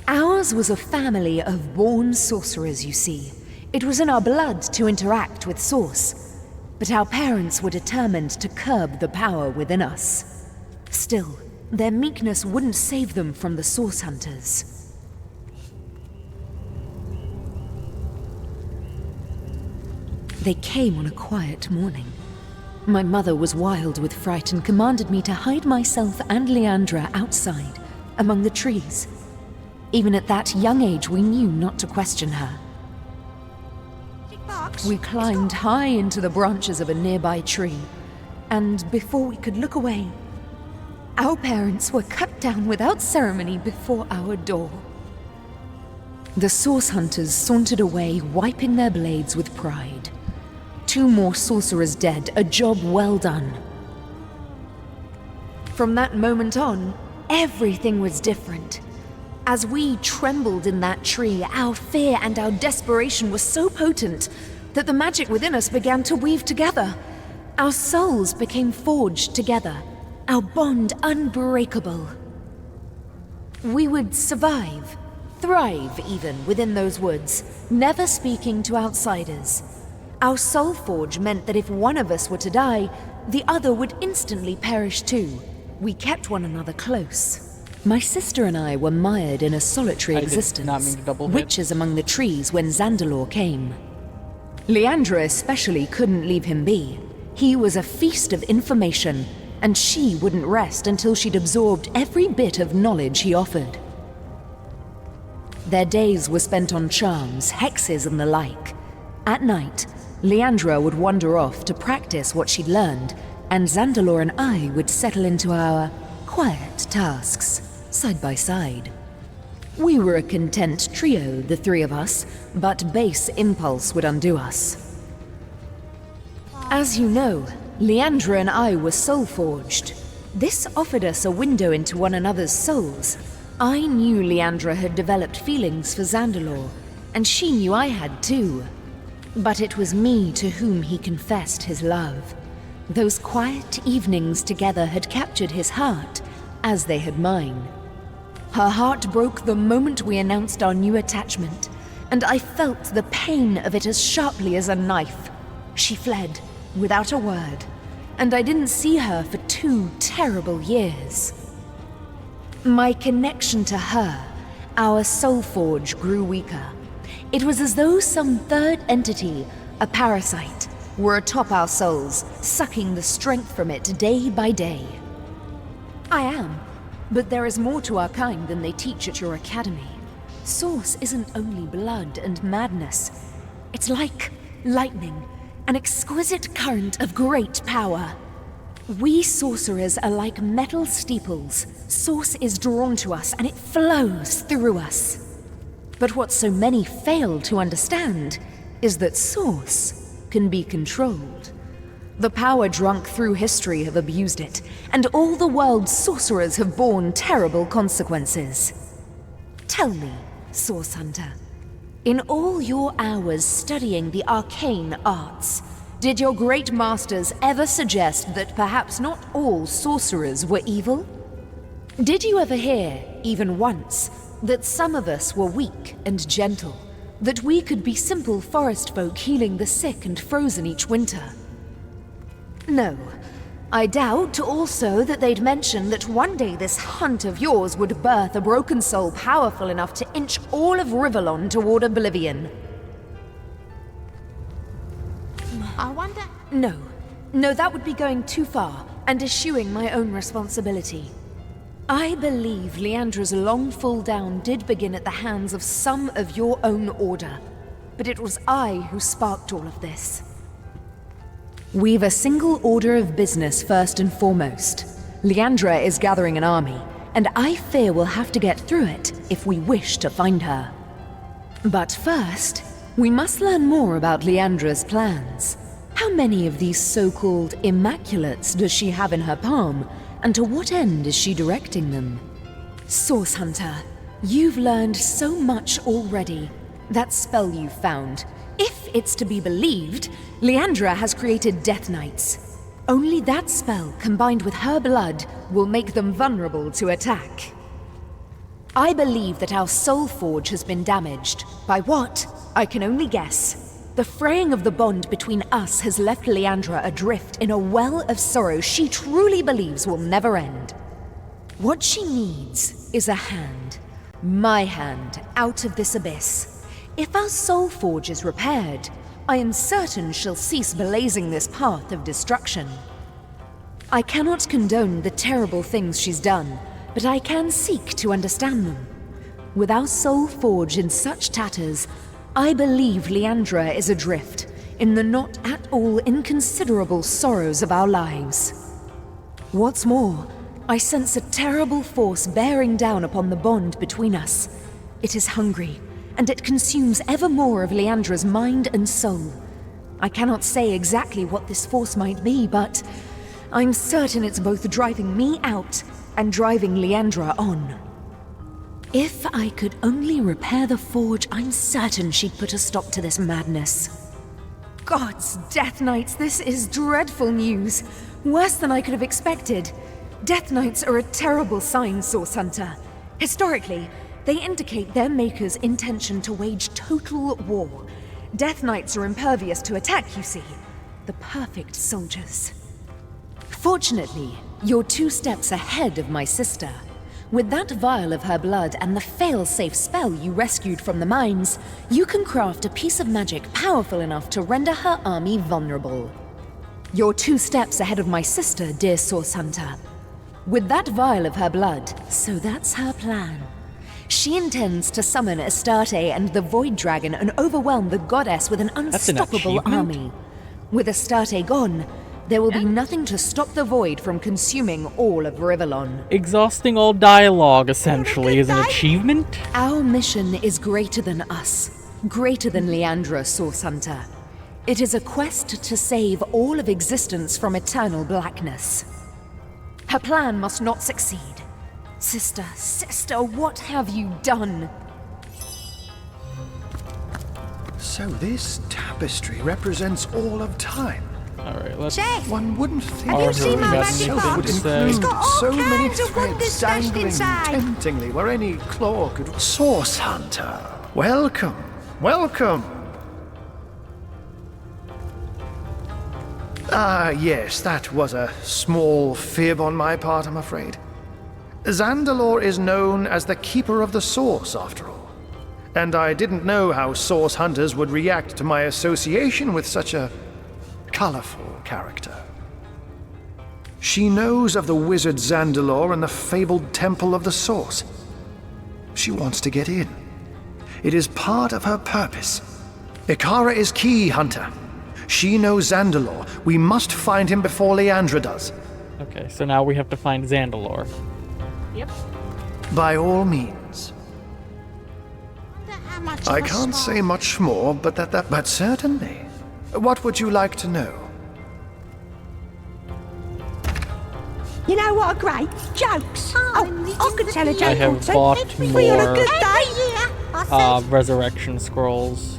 [SPEAKER 9] Ours was a family of born sorcerers, you see. It was in our blood to interact with Source, but our parents were determined to curb the power within us. Still, their meekness wouldn't save them from the Source Hunters. They came on a quiet morning. My mother was wild with fright and commanded me to hide myself and Leandra outside, among the trees. Even at that young age, we knew not to question her. We climbed high into the branches of a nearby tree, and before we could look away, our parents were cut down without ceremony before our door. The Source Hunters sauntered away, wiping their blades with pride. 2 more sorcerers dead, a job well done. From that moment on, everything was different. As we trembled in that tree, our fear and our desperation were so potent that the magic within us began to weave together. Our souls became forged together, our bond unbreakable. We would survive, thrive even, within those woods, never speaking to outsiders. Our soul forge meant that if one of us were to die, the other would instantly perish too. We kept one another close. My sister and I were mired in a solitary existence, witches among the trees when Zandalore came. Leandra especially couldn't leave him be. He was a feast of information, and she wouldn't rest until she'd absorbed every bit of knowledge he offered. Their days were spent on charms, hexes, and the like. At night, Leandra would wander off to practice what she'd learned, and Zandalore and I would settle into our quiet tasks, side by side. We were a content trio, the 3 of us, but base impulse would undo us. As you know, Leandra and I were soul-forged. This offered us a window into one another's souls. I knew Leandra had developed feelings for Zandalore, and she knew I had too. But it was me to whom he confessed his love. Those quiet evenings together had captured his heart, as they had mine. Her heart broke the moment we announced our new attachment, and I felt the pain of it as sharply as a knife. She fled, without a word, and I didn't see her for 2 terrible years. My connection to her, our soul forge, grew weaker. It was as though some third entity, a parasite, were atop our souls, sucking the strength from it day by day. I am, but there is more to our kind than they teach at your academy. Source isn't only blood and madness. It's like lightning, an exquisite current of great power. We sorcerers are like metal steeples. Source is drawn to us and it flows through us. But what so many fail to understand is that Source can be controlled. The power drunk through history have abused it, and all the world's sorcerers have borne terrible consequences. Tell me, Source Hunter, in all your hours studying the arcane arts, did your great masters ever suggest that perhaps not all sorcerers were evil? Did you ever hear, even once, that some of us were weak and gentle, that we could be simple forest folk healing the sick and frozen each winter? No. I doubt also that they'd mention that one day this hunt of yours would birth a broken soul powerful enough to inch all of Rivellon toward oblivion.
[SPEAKER 15] I wonder...
[SPEAKER 9] No, that would be going too far and eschewing my own responsibility. I believe Leandra's long fall down did begin at the hands of some of your own order, but it was I who sparked all of this. We've a single order of business first and foremost. Leandra is gathering an army, and I fear we'll have to get through it if we wish to find her. But first, we must learn more about Leandra's plans. How many of these so-called Immaculates does she have in her palm, and to what end is she directing them? Source Hunter, you've learned so much already. That spell you found, if it's to be believed, Leandra has created Death Knights. Only that spell, combined with her blood, will make them vulnerable to attack. I believe that our soul forge has been damaged. By what? I can only guess. The fraying of the bond between us has left Leandra adrift in a well of sorrow she truly believes will never end. What she needs is a hand. My hand, out of this abyss. If our soul forge is repaired, I am certain she'll cease blazing this path of destruction. I cannot condone the terrible things she's done, but I can seek to understand them. With our soul forge in such tatters, I believe Leandra is adrift in the not at all inconsiderable sorrows of our lives. What's more, I sense a terrible force bearing down upon the bond between us. It is hungry, and it consumes ever more of Leandra's mind and soul. I cannot say exactly what this force might be, but I'm certain it's both driving me out and driving Leandra on. If I could only repair the forge, I'm certain she'd put a stop to this madness. God's Death Knights, this is dreadful news. Worse than I could have expected. Death Knights are a terrible sign, Source Hunter. Historically, they indicate their maker's intention to wage total war. Death Knights are impervious to attack, you see. The perfect soldiers. Fortunately, you're 2 steps ahead of my sister. With that vial of her blood and the fail-safe spell you rescued from the mines, you can craft a piece of magic powerful enough to render her army vulnerable. You're 2 steps ahead of my sister, dear Source Hunter. With that vial of her blood, so that's her plan. She intends to summon Astarte and the Void Dragon and overwhelm the goddess with an unstoppable army. With Astarte gone, there will be nothing to stop the Void from consuming all of Rivellon.
[SPEAKER 1] Exhausting all dialogue, essentially, is an achievement?
[SPEAKER 9] Our mission is greater than us. Greater than Leandra, Source Hunter. It is a quest to save all of existence from eternal blackness. Her plan must not succeed. Sister, what have you done?
[SPEAKER 12] So this tapestry represents all of time.
[SPEAKER 1] Alright, let's...
[SPEAKER 12] One wouldn't think
[SPEAKER 1] Have you seen my
[SPEAKER 12] magic
[SPEAKER 1] box?
[SPEAKER 12] would
[SPEAKER 1] It's
[SPEAKER 12] include
[SPEAKER 1] got
[SPEAKER 12] so
[SPEAKER 1] all
[SPEAKER 12] many
[SPEAKER 1] kinds of
[SPEAKER 12] threads
[SPEAKER 1] wonders stashed
[SPEAKER 12] dangling
[SPEAKER 1] inside.
[SPEAKER 12] temptingly where any claw could... Source Hunter, welcome, welcome. Ah, yes, that was a small fib on my part, I'm afraid. Zandalore is known as the Keeper of the Source, after all. And I didn't know how Source Hunters would react to my association with such a colorful character. She knows of the wizard Zandalore and the fabled Temple of the Source. She wants to get in. It is part of her purpose. Ikara is key, Hunter. She knows Zandalore. We must find him before Leandra does.
[SPEAKER 1] Okay, so now we have to find Zandalore.
[SPEAKER 2] Yep.
[SPEAKER 12] By all means. I can't say much more, but but certainly. What would you like to know?
[SPEAKER 4] You know what a great jokes. Oh, I could tell a joke
[SPEAKER 1] I have
[SPEAKER 4] or two.
[SPEAKER 1] bought
[SPEAKER 4] We on a
[SPEAKER 1] more
[SPEAKER 4] good day.
[SPEAKER 1] resurrection scrolls.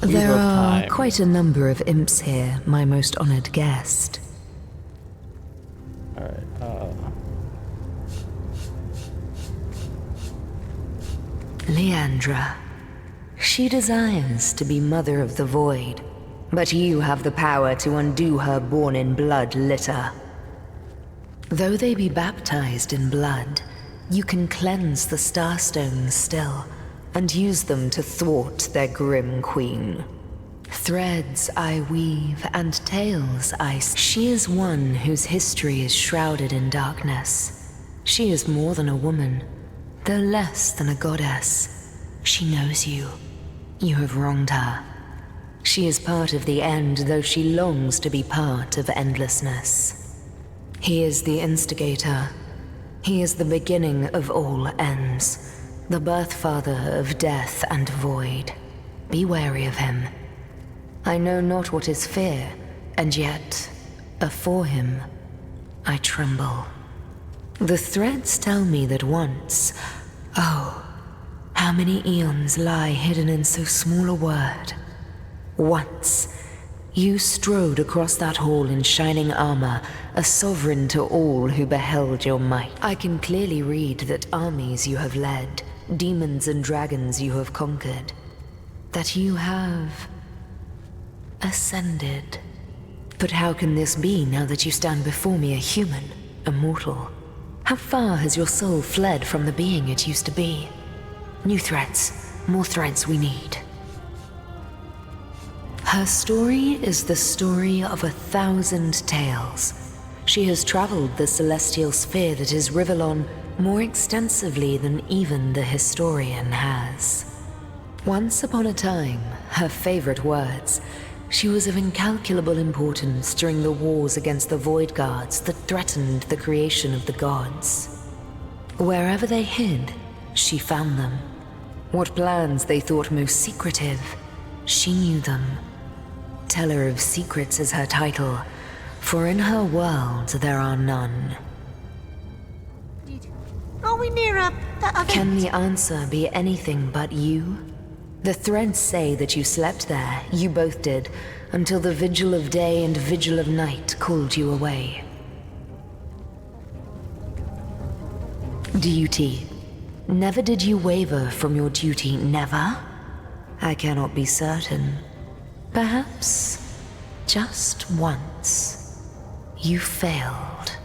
[SPEAKER 9] There are
[SPEAKER 1] time.
[SPEAKER 9] quite a number of imps here, my most honored guest.
[SPEAKER 1] Alright,
[SPEAKER 9] Leandra. She desires to be Mother of the Void, but you have the power to undo her born-in-blood litter. Though they be baptized in blood, you can cleanse the Starstones still, and use them to thwart their grim queen. Threads I weave and tales I... She is one whose history is shrouded in darkness. She is more than a woman, though less than a goddess. She knows you. You have wronged her. She is part of the end, though she longs to be part of endlessness. He is the instigator. He is the beginning of all ends. The birth father of death and void. Be wary of him. I know not what is fear, and yet, afore him, I tremble. The threads tell me that once, oh, how many eons lie hidden in so small a word. Once, you strode across that hall in shining armor, a sovereign to all who beheld your might. I can clearly read that armies you have led, demons and dragons you have conquered, that you have ascended. But how can this be now that you stand before me a human, a mortal? How far has your soul fled from the being it used to be? New threads, more threads we need. Her story is the story of 1,000 tales. She has traveled the celestial sphere that is Rivellon more extensively than even the historian has. Once upon a time, her favorite words, she was of incalculable importance during the wars against the Void Guards that threatened the creation of the gods. Wherever they hid, she found them. What plans they thought most secretive, she knew them. Teller of Secrets is her title, for in her world there are none.
[SPEAKER 4] Are we near a
[SPEAKER 9] Can the answer be anything but you? The threads say that you slept there, you both did, until the vigil of day and vigil of night called you away. Duty. Never did you waver from your duty, never? I cannot be certain. Perhaps, just once, you failed.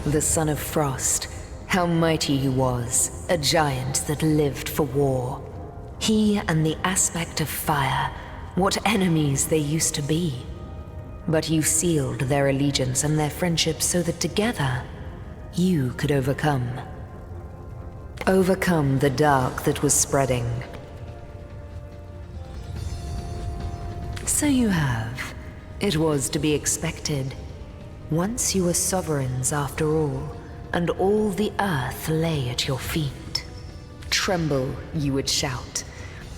[SPEAKER 9] The Son of Frost, how mighty he was, a giant that lived for war. He and the aspect of fire, what enemies they used to be. But you sealed their allegiance and their friendship so that together, you could overcome. Overcome the dark that was spreading. So you have. It was to be expected. Once you were sovereigns after all, and all the earth lay at your feet. Tremble, you would shout,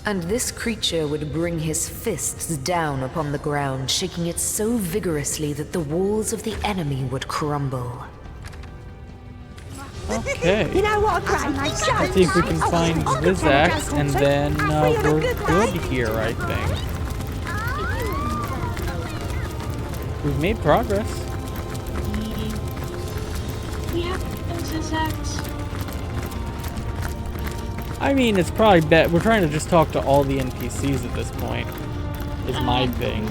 [SPEAKER 9] and this creature would bring his fists down upon the ground, shaking it so vigorously that the walls of the enemy would crumble.
[SPEAKER 1] Okay.
[SPEAKER 4] You know what, Grant?
[SPEAKER 1] Let's see if we can find Vizax, and then we're good here, I think. We've made progress.
[SPEAKER 2] Yeah, Vizax.
[SPEAKER 1] I mean, it's probably we're trying to just talk to all the NPCs at this point, is my thing.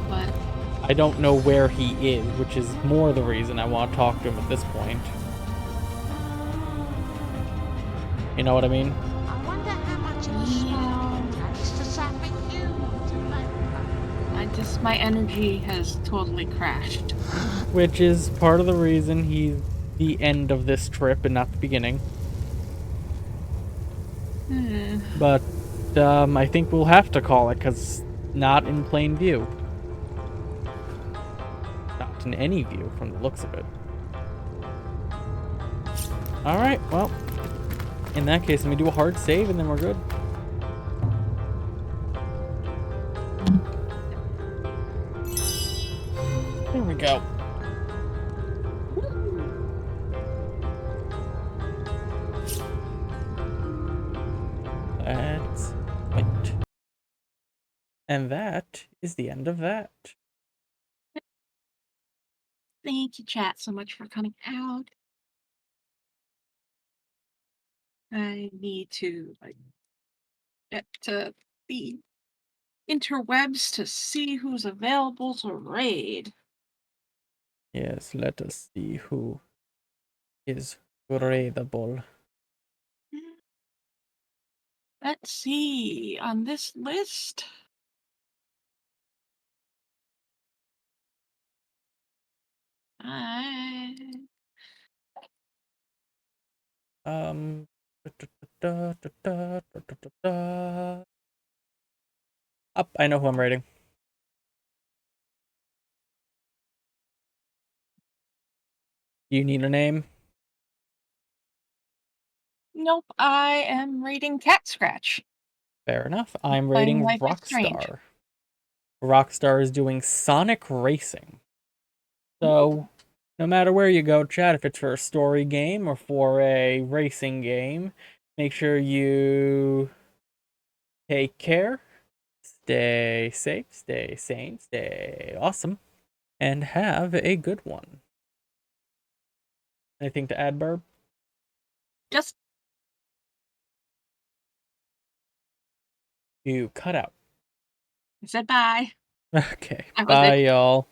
[SPEAKER 2] But
[SPEAKER 1] I don't know where he is, which is more the reason I want to talk to him at this point. You know what I mean?
[SPEAKER 15] I wonder how much of the snow managed to sap in you.
[SPEAKER 2] My energy has totally crashed.
[SPEAKER 1] Which is part of the reason he's the end of this trip and not the beginning. But I think we'll have to call it, because not in plain view. Not in any view from the looks of it. Alright, well, in that case, let me do a hard save and then we're good. There we go. Let's wait. And that is the end of that.
[SPEAKER 2] Thank you, chat, so much for coming out. I need to get to the interwebs to see who's available to raid.
[SPEAKER 1] Yes, let us see who is raidable.
[SPEAKER 2] Let's see, on this list.
[SPEAKER 1] Up, I know who I'm raiding. You need a name?
[SPEAKER 2] Nope, I am raiding Cat Scratch.
[SPEAKER 1] Fair enough. I'm raiding Rockstar. Rockstar is doing Sonic Racing. So, no matter where you go, chat, if it's for a story game or for a racing game, make sure you take care, stay safe, stay sane, stay awesome, and have a good one. Anything to add, Birb?
[SPEAKER 2] Just...
[SPEAKER 1] You cut out.
[SPEAKER 2] I said bye.
[SPEAKER 1] Okay,
[SPEAKER 2] That was
[SPEAKER 1] bye,
[SPEAKER 2] it.
[SPEAKER 1] y'all.